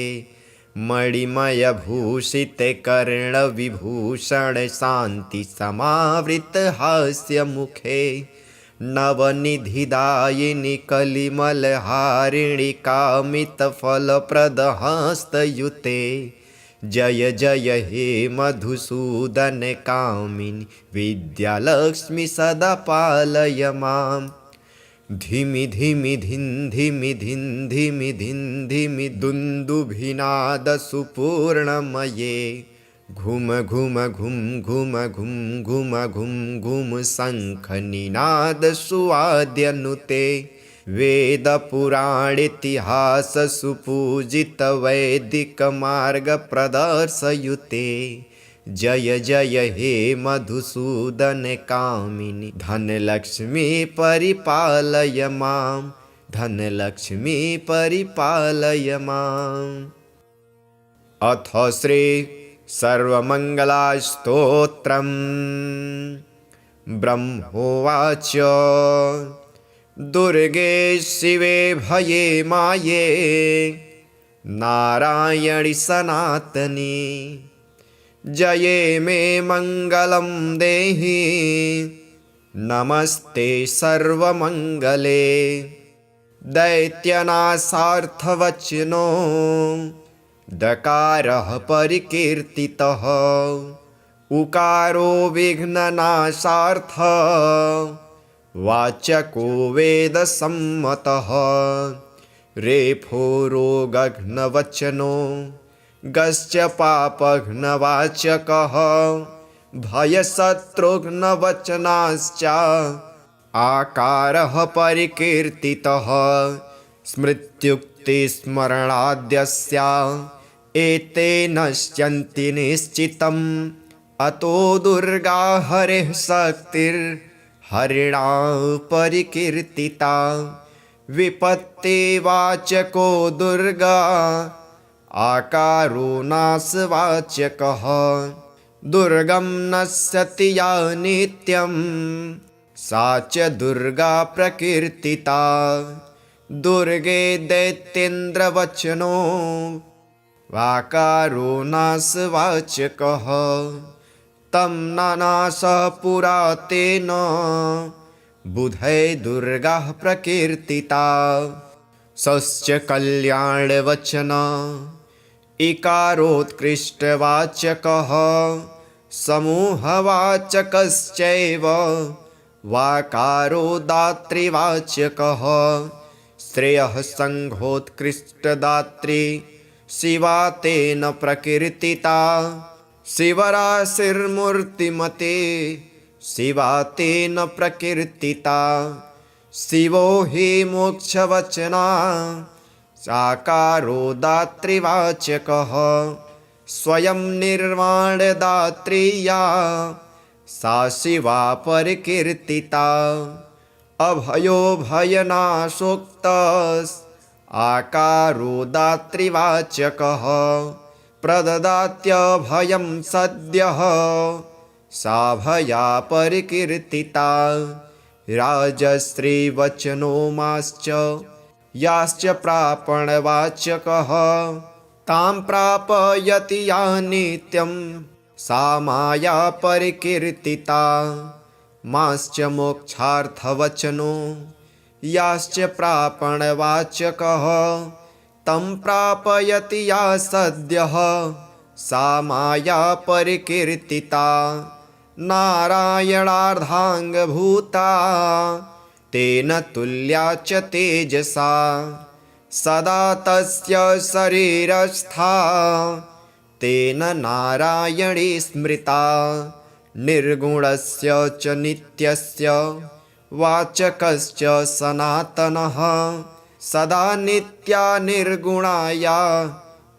मणिमयभूषित कर्णविभूषण शान्ति समावृत हास्यमुखे नवनिधिदायिनि कलिमलहारिणि कामितफलप्रदहस्तयुते जय जय हे मधुसूदन कामिनि विद्यालक्ष्मि सदा पालय माम् धिमि धिमि धिन् धिमि धिन् धिमि धिन् धिमि दुन्दुभिनादसुपूर्णमये घुम घुम घुम घुम घुम घुम घुम घुम शङ्खनिनादसुवाद्यनुते वेदपुराणेतिहाससुपूजित वैदिकमार्गप्रदर्शयुते जय जय हे मधुसूदन कामिनि धनलक्ष्मी परिपालय मां धनलक्ष्मी परिपालय माम्। अथ श्री सर्वमङ्गलास्तोत्रम् ब्रह्मोवाच दुर्गे शिवे भये माये नारायणि सनातनी जये मे मङ्गलं देहि नमस्ते सर्वमङ्गले दैत्यनाशार्थवचनो दकारः परिकीर्तितः उकारो विघ्ननाशार्थ वाचको वेदसम्मतः रेफो रोगघ्नवचनो गश्च पापघ्नवाचकः भयशत्रुघ्नवचनाश्च आकारः परिकीर्तितः स्मृत्युक्तिस्मरणाद्यस्य एते नश्यन्ति निश्चितम् अतो दुर्गा हरेः शक्तिर्हरिणा परिकीर्तिता विपत्तिवाचको दुर्गा आकारो नाशवाचकः दुर्गं नश्यति या नित्यं सा च दुर्गा प्रकीर्तिता दुर्गे दैत्येन्द्रवचनो वाकारो नाशवाचकः तं नानाशः पुरा तेन बुधै दुर्गा प्रकीर्तिता सश्च कल्याणवचन इकारोत्कृष्टवाचकः समूहवाचकश्चैव वाकारो दातृवाचकः श्रेयः संघोत्कृष्टदात्री शिवा तेन प्रकीर्तिता शिवराशिर्मूर्तिमते शिवा तेन प्रकीर्तिता शिवो हि मोक्षवचना साकारो दातृवाचकः स्वयं निर्वाणदात्री या सा शिवा परिकीर्तिता अभयो भयनाशोक्तस् आकारो दातृवाचकः प्रददात्यभयं सद्यः सा भया परिकीर्तिता राजश्रीवचनो माश्च याश्च प्रापणवाचकः तां प्रापयति या नित्यं सा माया परिकीर्तिता माश्च मोक्षार्थवचनो याश्च प्रापणवाचकः तं प्रापयति या सद्यः सा माया परिकीर्तिता नारायणार्धाङ्गभूता तेन तुल्या च तेजसा सदा तस्य शरीरस्था तेन नारायणी स्मृता निर्गुणस्य च नित्यस्य वाचकश्च सनातनः सदा नित्या निर्गुणाया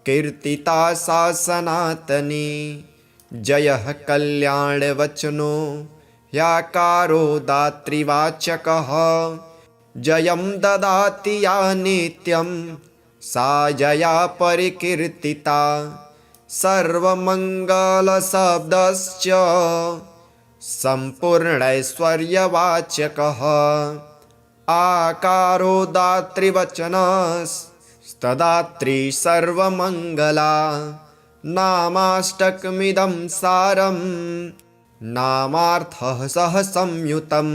कीर्तिता सा सनातनी जयः कल्याणवचनो ह्याकारो दातृवाचकः जयं ददाति या नित्यं सा जया परिकीर्तिता सर्वमङ्गलशब्दश्च सम्पूर्णैश्वर्यवाचकः आकारो दातृवचनस्तदात्री सर्वमङ्गला नामाष्टकमिदं सारं नामार्थः सह संयुतं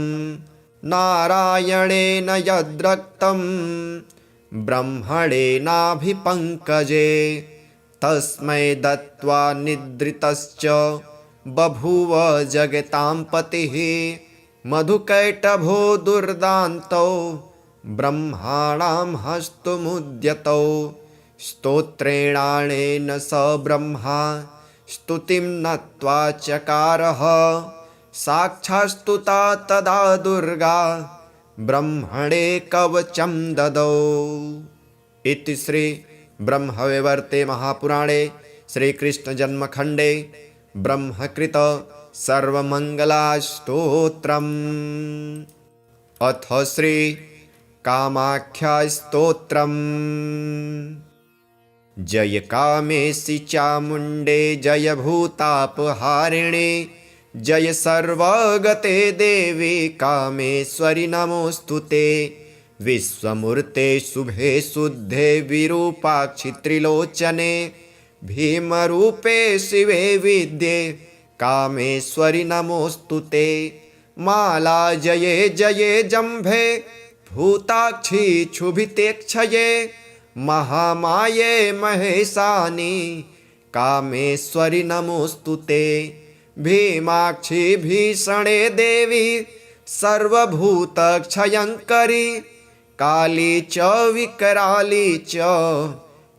नारायणेन यद्रक्तं ब्रह्मणेनाभिपङ्कजे तस्मै दत्त्वा निद्रितश्च बभूव जगतां पतिः मधुकैटभो दुर्दान्तौ ब्रह्माणां हस्तमुद्यतौ स्तोत्रेणानेन स ब्रह्मा स्तुतिं नत्वा चकारः साक्षात्स्तुता तदा दुर्गा ब्रह्मणे कवचं ददौ। इति श्री ब्रह्मवैवर्ते महापुराणे श्रीकृष्णजन्मखण्डे ब्रह्मकृत सर्वमङ्गलास्तोत्रम्। अथ श्री कामाख्यास्तोत्रम्। जय कामेशि चामुण्डे जय भूतापहारिणे जय सर्वगते देवी कामेश्वरि नमोऽस्तुते। विश्वमूर्ते शुभे शुद्धे विरूपाक्षि त्रिलोचने भीमरूपे शिवे विद्ये कामेश्वरि नमोऽस्तुते। माला जये जये जम्भे भूताक्षि क्षुभिते क्षये महामाये महेशानि कामेश्वरि नमोऽस्तुते। भीमाक्षि भीषणे देवी सर्वभूतक्षयङ्करी काली च विकराली च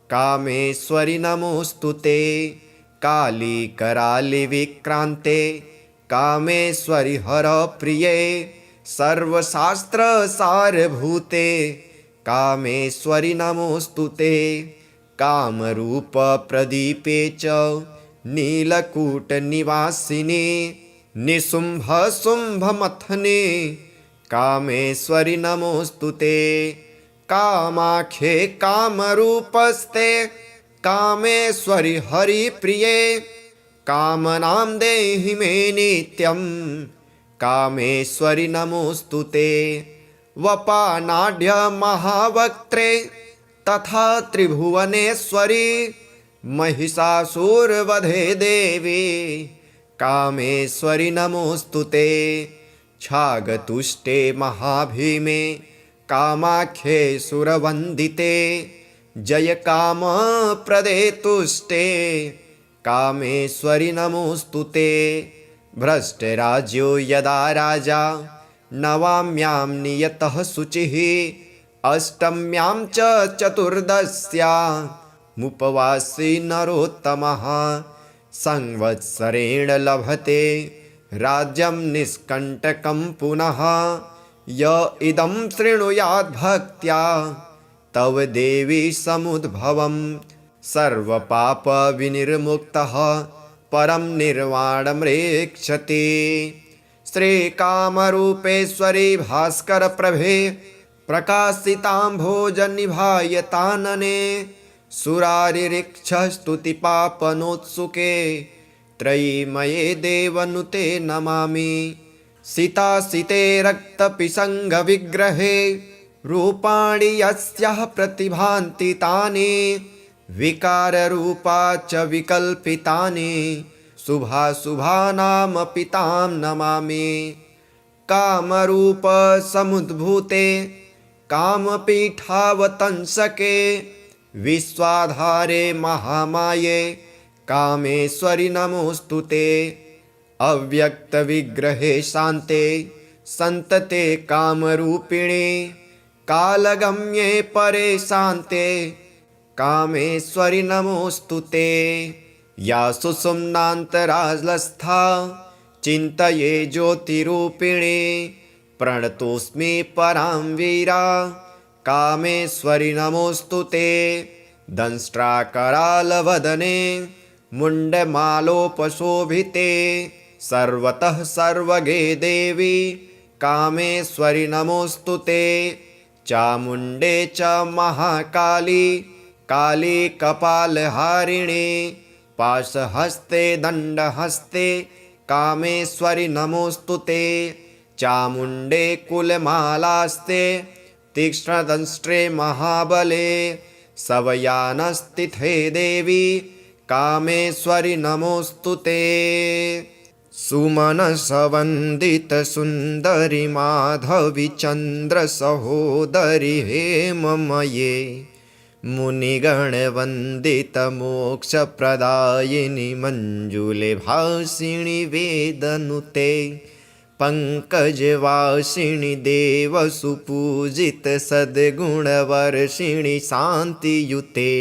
कामेश्वरि नमोऽस्तुते। काली कराली विक्रान्ते कामेश्वरि हरप्रिये सर्वशास्त्रसारभूते कामेश्वरि नमोऽस्तुते। कामरूपप्रदीपे च नीलकूटनिवासिनी निशुम्भशुम्भमथने कामेश्वरि नमोऽस्तुते। कामाख्ये कामरूपस्ते कामेश्वरि हरिप्रिये कामनां देहि मे नित्यं कामेश्वरि नमोऽस्तुते। वपानाढ्य महावक्त्रे तथा त्रिभुवनेश्वरी महिषासुरवधे देवी कामेश्वरि नमोऽस्तुते। छागतुष्टे महाभीमे कामाख्ये सुरवन्दिते जय कामप्रदे तुष्टे कामेश्वरि नमोऽस्तुते। भ्रष्टराज्यो यदा राजा नवाम्यां नियतः शुचिः अष्टम्यां च चतुर्दश्यामुपवासी नरोत्तमः संवत्सरेण लभते राज्यं निष्कण्टकं पुनः। य इदं शृणुयाद्भक्त्या तव देवी समुद्भवं सर्वपापविनिर्मुक्तः परं निर्वाणमृक्षति। श्रीकामरूपेश्वरी भास्करप्रभे प्रकाशिताम्भोजनिभायतानने सुरारिरिक्षस्तुतिपापनोत्सुके त्रयीमये देवनुते नमामि। सितासिते रक्तपिशङ्गविग्रहे रूपाणि यस्याः प्रतिभान्ति तानि विकाररूपा च विकल्पितानि शुभाशुभानामपि तां नमामि। कामरूपसमुद्भूते कामपीठावतंसके विश्वाधारे महामाये कामेश्वरि नमोऽस्तुते। अव्यक्तविग्रहे शान्ते सन्तते कामरूपिणे कालगम्ये परे शान्ते कामेश्वरि नमोऽस्तुते। या सुषुम्नान्तरालस्था चिन्तये ज्योतिरूपिणे प्रणतोऽस्मि परां वीरा कामेश्वरि नमोऽस्तुते। दंष्ट्राकरालवदने मुण्डमालोपशोभिते सर्वतः सर्वगे देवी कामेश्वरि नमोऽस्तुते। चामुण्डे च महाकाली काली कपालहारिणे पाशहस्ते दण्डहस्ते कामेश्वरि नमोऽस्तुते। चामुण्डे कुलमालास्ते तीक्ष्णदंष्ट्रे महाबले सवयानस्तिथे देवी कामेश्वरि नमोऽस्तुते। सुमनसवन्दितसुन्दरि माधवी चन्द्रसहोदरि हेममये मुनिगणवन्दितमोक्षप्रदायिनि मञ्जुले भासिनि वेदनुते पङ्कजवासिनि देवसुपूजित सद्गुणवर्षिणि शान्तियुते।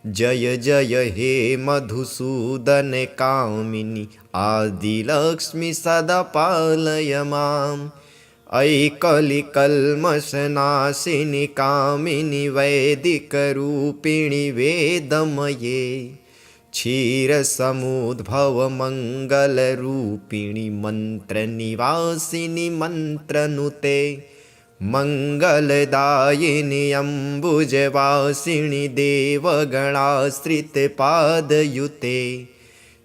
जय जय हे मधुसूदन कामिनि आदिलक्ष्मि सदा पालय माम्। अयि कलिकल्मषनाशिनि कामिनि वैदिकरूपिणि वेदमये क्षीरसमुद्भवमङ्गलरूपिणि मन्त्रनिवासिनि मन्त्रनुते मङ्गलदायिनि अम्बुजवासिनि देवगणाश्रितपादयुते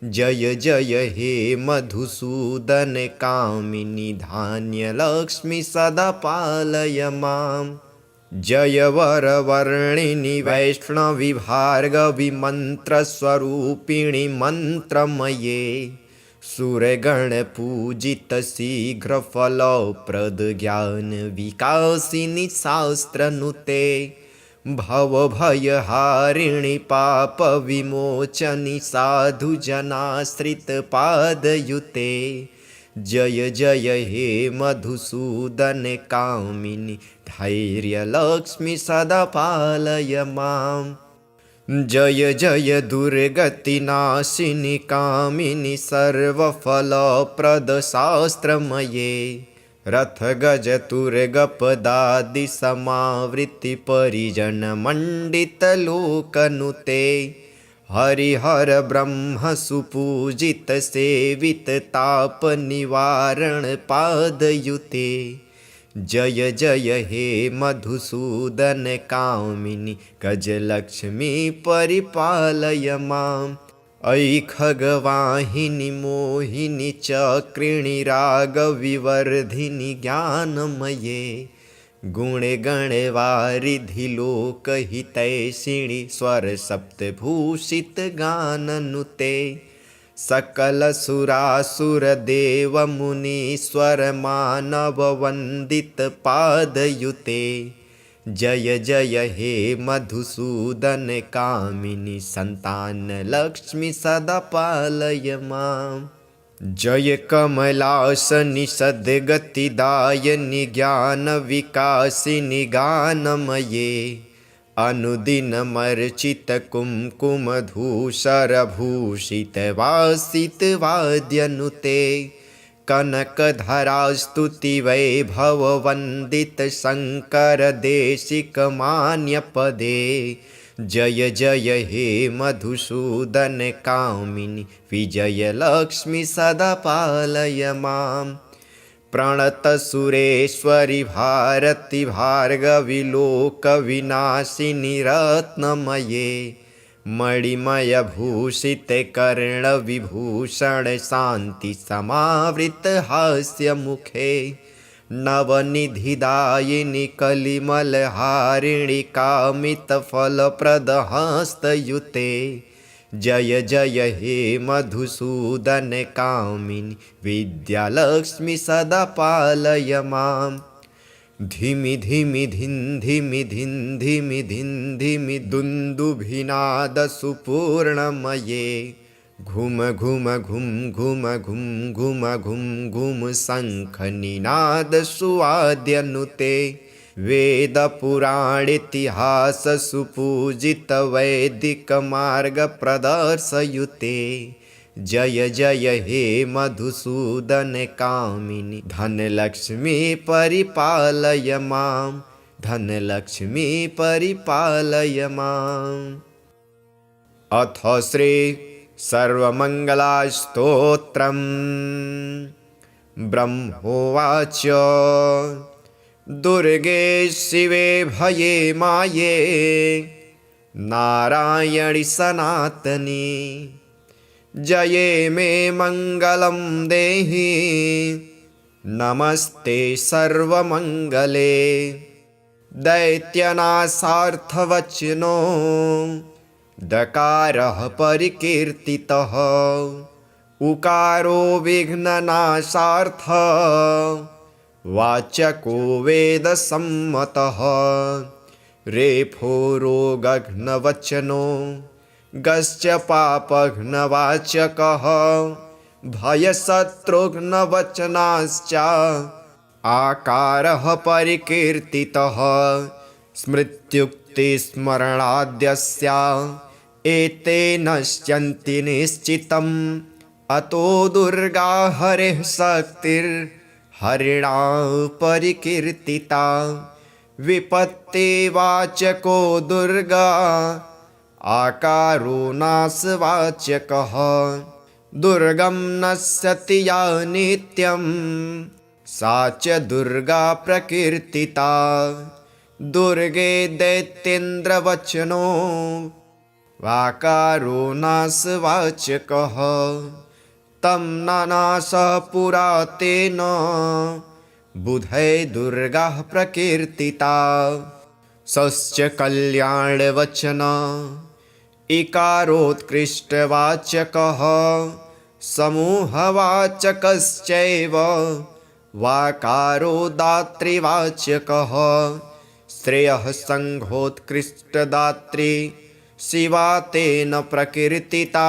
जय जय हे मधुसूदन कामिनि धान्यलक्ष्मि सदा पालय माम् जय वरवर्णिनि वैष्णवि भार्गवि मन्त्रस्वरूपिणि मन्त्रमये सुरगणपूजित शीघ्रफलप्रद ज्ञानविकासिनि शास्त्रनुते भवभयहारिणि पापविमोचनि साधुजनाश्रितपादयुते जय जय हे मधुसूदन कामिनि धैर्यलक्ष्मि सदा पालय माम् जय जय दुर्गतिनाशिनि कामिनि सर्वफलप्रदशास्त्रमये रथगजतुर्गपदादिसमावृत्ति परिजनमण्डितलोकनुते हरिहर ब्रह्म सुपूजित सेवित तापनिवारण पादयुते जय जय हे मधुसूदन कामिनि गजलक्ष्मी परिपालय माम् ऐ खगवाहिनि मोहिनि चक्रिणि रागविवर्धिनि ज्ञानमये गुणगणवारिधि लोकहितैषिणि स्वरसप्तभूषितगाननुते सकलसुरासुरदेवमुनीश्वरमानववन्दितपादयुते जय जय हे मधुसूदन कामिनि सन्तानलक्ष्मि सदा पालय माम् जय कमलासनि सद्गतिदायिनि ज्ञानविकासिनि गानमये अनुदिनमर्चित कुङ्कुमधूसरभूषितवासितवाद्यनुते कनकधरास्तुतिवैभववन्दित शङ्करदेशिकमान्यपदे जय जय हे मधुसूदन कामिनि विजयलक्ष्मि सदा पालय माम् प्रणतसुरेश्वरि भारति भार्गवि लोकविनाशिनि रत्नमये मणिमयभूषिते कर्णविभूषण शान्ति समावृत हास्यमुखे नवनिधिदायिनि कलिमलहारिणि कामितफलप्रदहस्तयुते जय जय हे मधुसूदन कामिनि विद्यालक्ष्मि सदा पालय माम् धिमि धिमि धिन् धिमि धिन् धिमि धिन् धिमि दुन्दुभिनादसुपूर्णमये घुम घुम घुम घुम घुम घुम घुम घुम शङ्खनिनादसुवाद्यनुते वेदपुराणितिहाससुपूजितवैदिकमार्गप्रदर्शयुते जय जय हे मधुसूदन कामिनि धनलक्ष्मी परिपालय माम् धनलक्ष्मी परिपालय माम् अथ श्री सर्वमङ्गलास्तोत्रम् ब्रह्मोवाच दुर्गे शिवे भये माये नारायणि सनातनी जये मे मङ्गलं देहि नमस्ते सर्वमङ्गले दैत्यनाशार्थवचनो दकारः परिकीर्तितः उकारो विघ्ननाशार्थ वाचको वेदसम्मतः रेफो रोगघ्नवचनो गश्च पापघ्नवाचकः भयशत्रुघ्नवचनाश्च आकारः परिकीर्तितः स्मृत्युक्तिस्मरणाद्यस्य एते नश्यन्ति निश्चितम् अतो दुर्गा हरिः शक्तिर्हरिणा परिकीर्तिता विपत्तिवाचको दुर्गा आकारो नाशवाच्यकः दुर्गं नश्यति या नित्यं सा च दुर्गा प्रकीर्तिता दुर्गे दैत्येन्द्रवचनो वाकारो नाशवाच्यकः तं नानासः पुरा तेन बुधै दुर्गा प्रकीर्तिता सश्च कल्याणवचन इकारोत्कृष्टवाचकः समूहवाचकश्चैव वाकारो दातृवाचकः श्रेयः संघोत्कृष्टदात्री शिवा तेन प्रकीर्तिता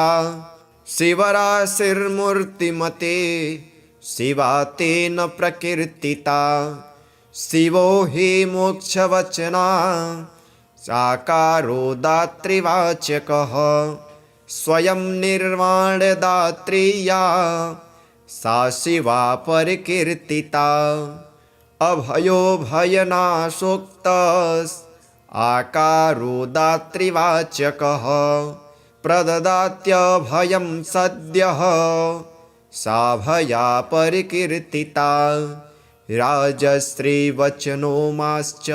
शिवराशिर्मूर्तिमते शिवा तेन प्रकीर्तिता शिवो हि मोक्षवचना साकारो दातृवाचकः स्वयं निर्वाणदात्री या सा शिवा परिकीर्तिता अभयो भयनाशोक्तस् आकारो दातृवाचकः प्रददात्यभयं सद्यः सा भया परिकीर्तिता राजश्रीवचनो माश्च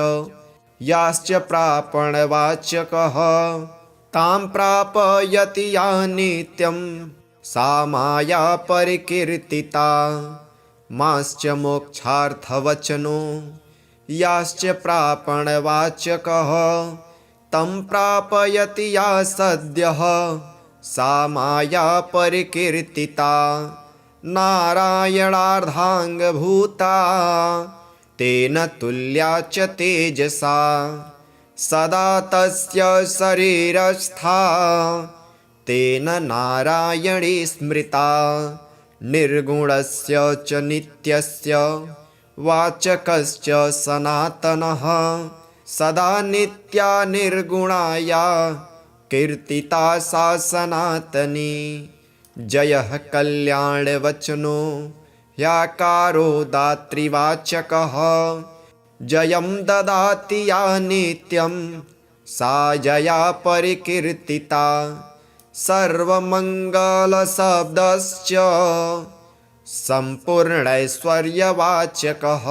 याश्च प्रापणवाचकः तां प्रापयति या नित्यं सा माया परिकीर्तिता माश्च मोक्षार्थवचनो याश्च प्रापणवाचकः तं प्रापयति या सद्यः सा माया परिकीर्तिता नारायणार्धाङ्गभूता तेन तुल्या च तेजसा सदा तस्य शरीरस्था तेन नारायणी स्मृता निर्गुणस्य च नित्यस्य वाचकश्च सनातनः सदा नित्या निर्गुणाया कीर्तिता सा सनातनी जयः कल्याणवचनो ह्याकारो दातृवाचकः जयं ददाति या नित्यं सा जया परिकीर्तिता सर्वमङ्गलशब्दश्च सम्पूर्णैश्वर्यवाचकः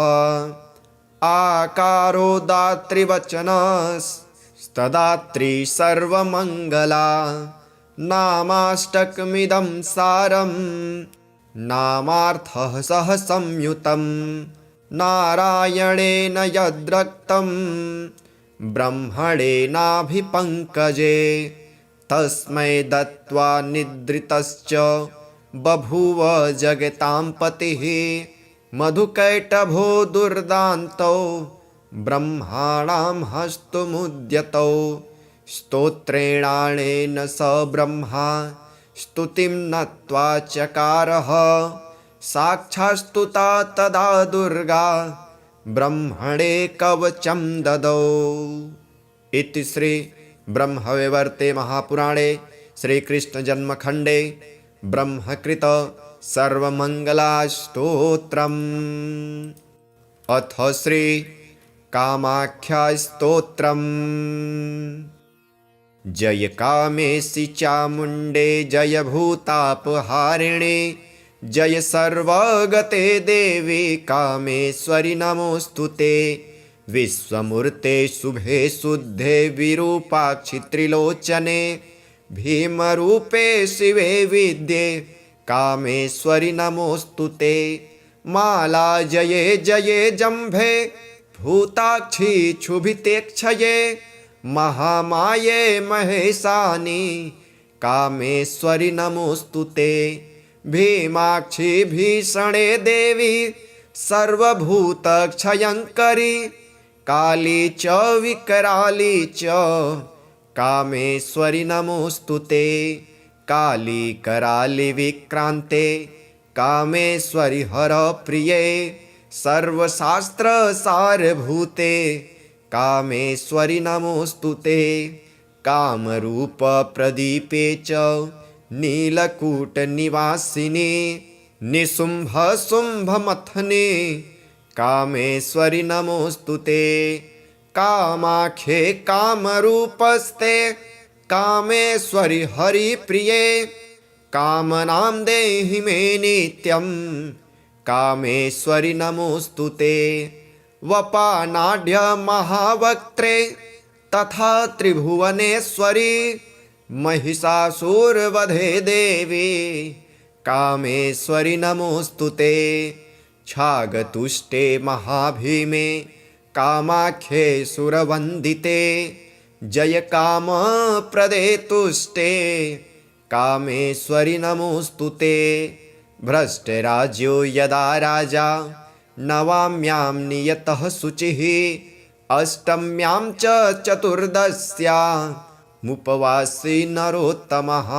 आकारो दातृवचनस्तदात्री सर्वमङ्गला नामाष्टकमिदं सारं नामार्थः सह संयुतं नारायणेन यद्रक्तं ब्रह्मणेनाभिपङ्कजे तस्मै दत्त्वा निद्रितश्च बभूव जगतां पतिः मधुकैटभो दुर्दान्तौ ब्रह्माणां हस्तमुद्यतौ स्तोत्रेणानेन स ब्रह्मा स्तुतिं नत्वा चकारः साक्षात्स्तुता तदा दुर्गा ब्रह्मणे कवचं ददौ। इति श्री ब्रह्मवैवर्ते महापुराणे श्रीकृष्णजन्मखण्डे ब्रह्मकृत सर्वमङ्गलास्तोत्रम्। अथ श्री कामाख्यास्तोत्रम्। जय कामेशि चामुण्डे जय भूतापहारिणे जय सर्वगते देवी कामेश्वरि नमोऽस्तुते विश्वमूर्ते शुभे शुद्धे विरूपाक्षि त्रिलोचने भीमरूपे शिवे विद्ये कामेश्वरि नमोऽस्तुते माला जये जये जम्भे भूताक्षी क्षुभितेक्षये महामाये महेशानि कामेश्वरि नमोऽस्तुते भीमाक्षी भीषणे देवी सर्वभूतक्षयङ्करी काली च विकराली च कामेश्वरि नमोऽस्तुते काली कराली विक्रान्ते कामेश्वरि हरप्रिये सर्वशास्त्रसारभूते कामेश्वरि नमोऽस्तुते कामरूपप्रदीपे च नीलकूटनिवासिनी निशुम्भशुम्भमथने कामेश्वरि नमोऽस्तुते कामाख्ये कामरूपस्ते कामेश्वरि हरिप्रिये कामनां देहि मे नित्यं कामेश्वरि नमोऽस्तु ते वपानाढ्य महावक्त्रे तथा त्रिभुवनेश्वरी महिषासुरवधे देवी कामेश्वरि नमोऽस्तु ते छागतुष्टे महाभीमे कामाख्ये सुरवन्दिते जय कामप्रदे तुष्टे कामेश्वरि नमोऽस्तु ते भ्रष्टराज्यो यदा राजा नवाम्यां नियतः शुचिः अष्टम्यां च चतुर्दश्यामुपवासी नरोत्तमः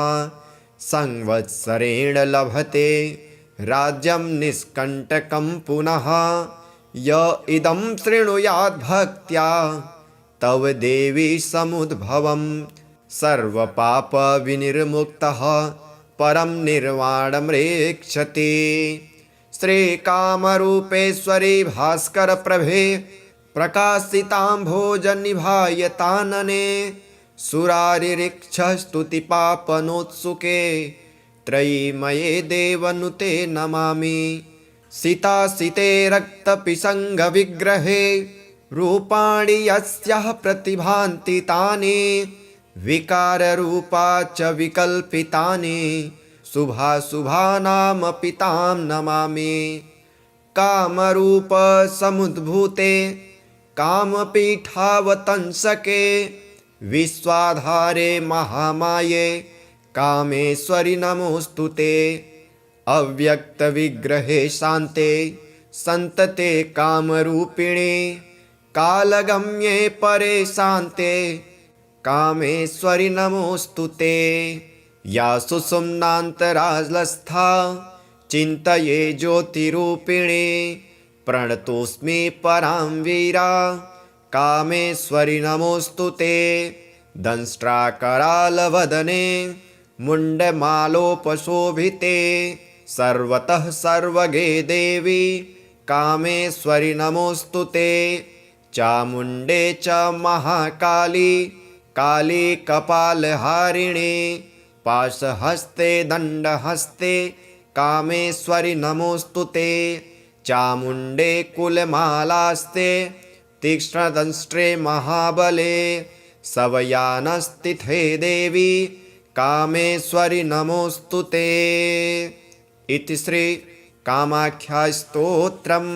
संवत्सरेण लभते राज्यं निष्कण्टकं पुनः य इदं शृणुयाद्भक्त्या तव देवी समुद्भवं सर्वपापविनिर्मुक्तः परं निर्वाणमृक्षति श्रीकामरूपेश्वरी भास्करप्रभे प्रकाशिताम्भोजनिभायतानने सुरारिरिक्षस्तुतिपापनोत्सुके त्रयीमये देवनुते नमामि सीतासिते रक्तपिशङ्गविग्रहे रूपाणि यस्याः प्रतिभान्ति तानि विकाररूपा च विकल्पितानि शुभाशुभानामपि तां नमामि कामरूपसमुद्भूते कामपीठावतंसके विश्वाधारे महामाये कामेश्वरि नमोऽस्तु ते अव्यक्तविग्रहे शान्ते सन्तते कामरूपिणे कालगम्ये परे शान्ते कामेश्वरि नमोऽस्तु ते या सुषुम्नान्तरालस्था चिन्तये ज्योतिरूपिणे प्रणतोऽस्मि परां वीरा कामेश्वरि नमोऽस्तु ते दंष्ट्राकरालवदने मुण्डमालोपशोभिते सर्वतः सर्वगे देवी कामेश्वरि नमोऽस्तु ते चामुण्डे च महाकाली काली कपालहारिणे पाशहस्ते दण्डहस्ते कामेश्वरि नमोऽस्तु ते चामुण्डे कुलमालास्ते तीक्ष्णदंष्ट्रे महाबले सवयानस्तिथे देवी कामेश्वरि नमोऽस्तु ते इति श्री कामाख्या स्तोत्रम्।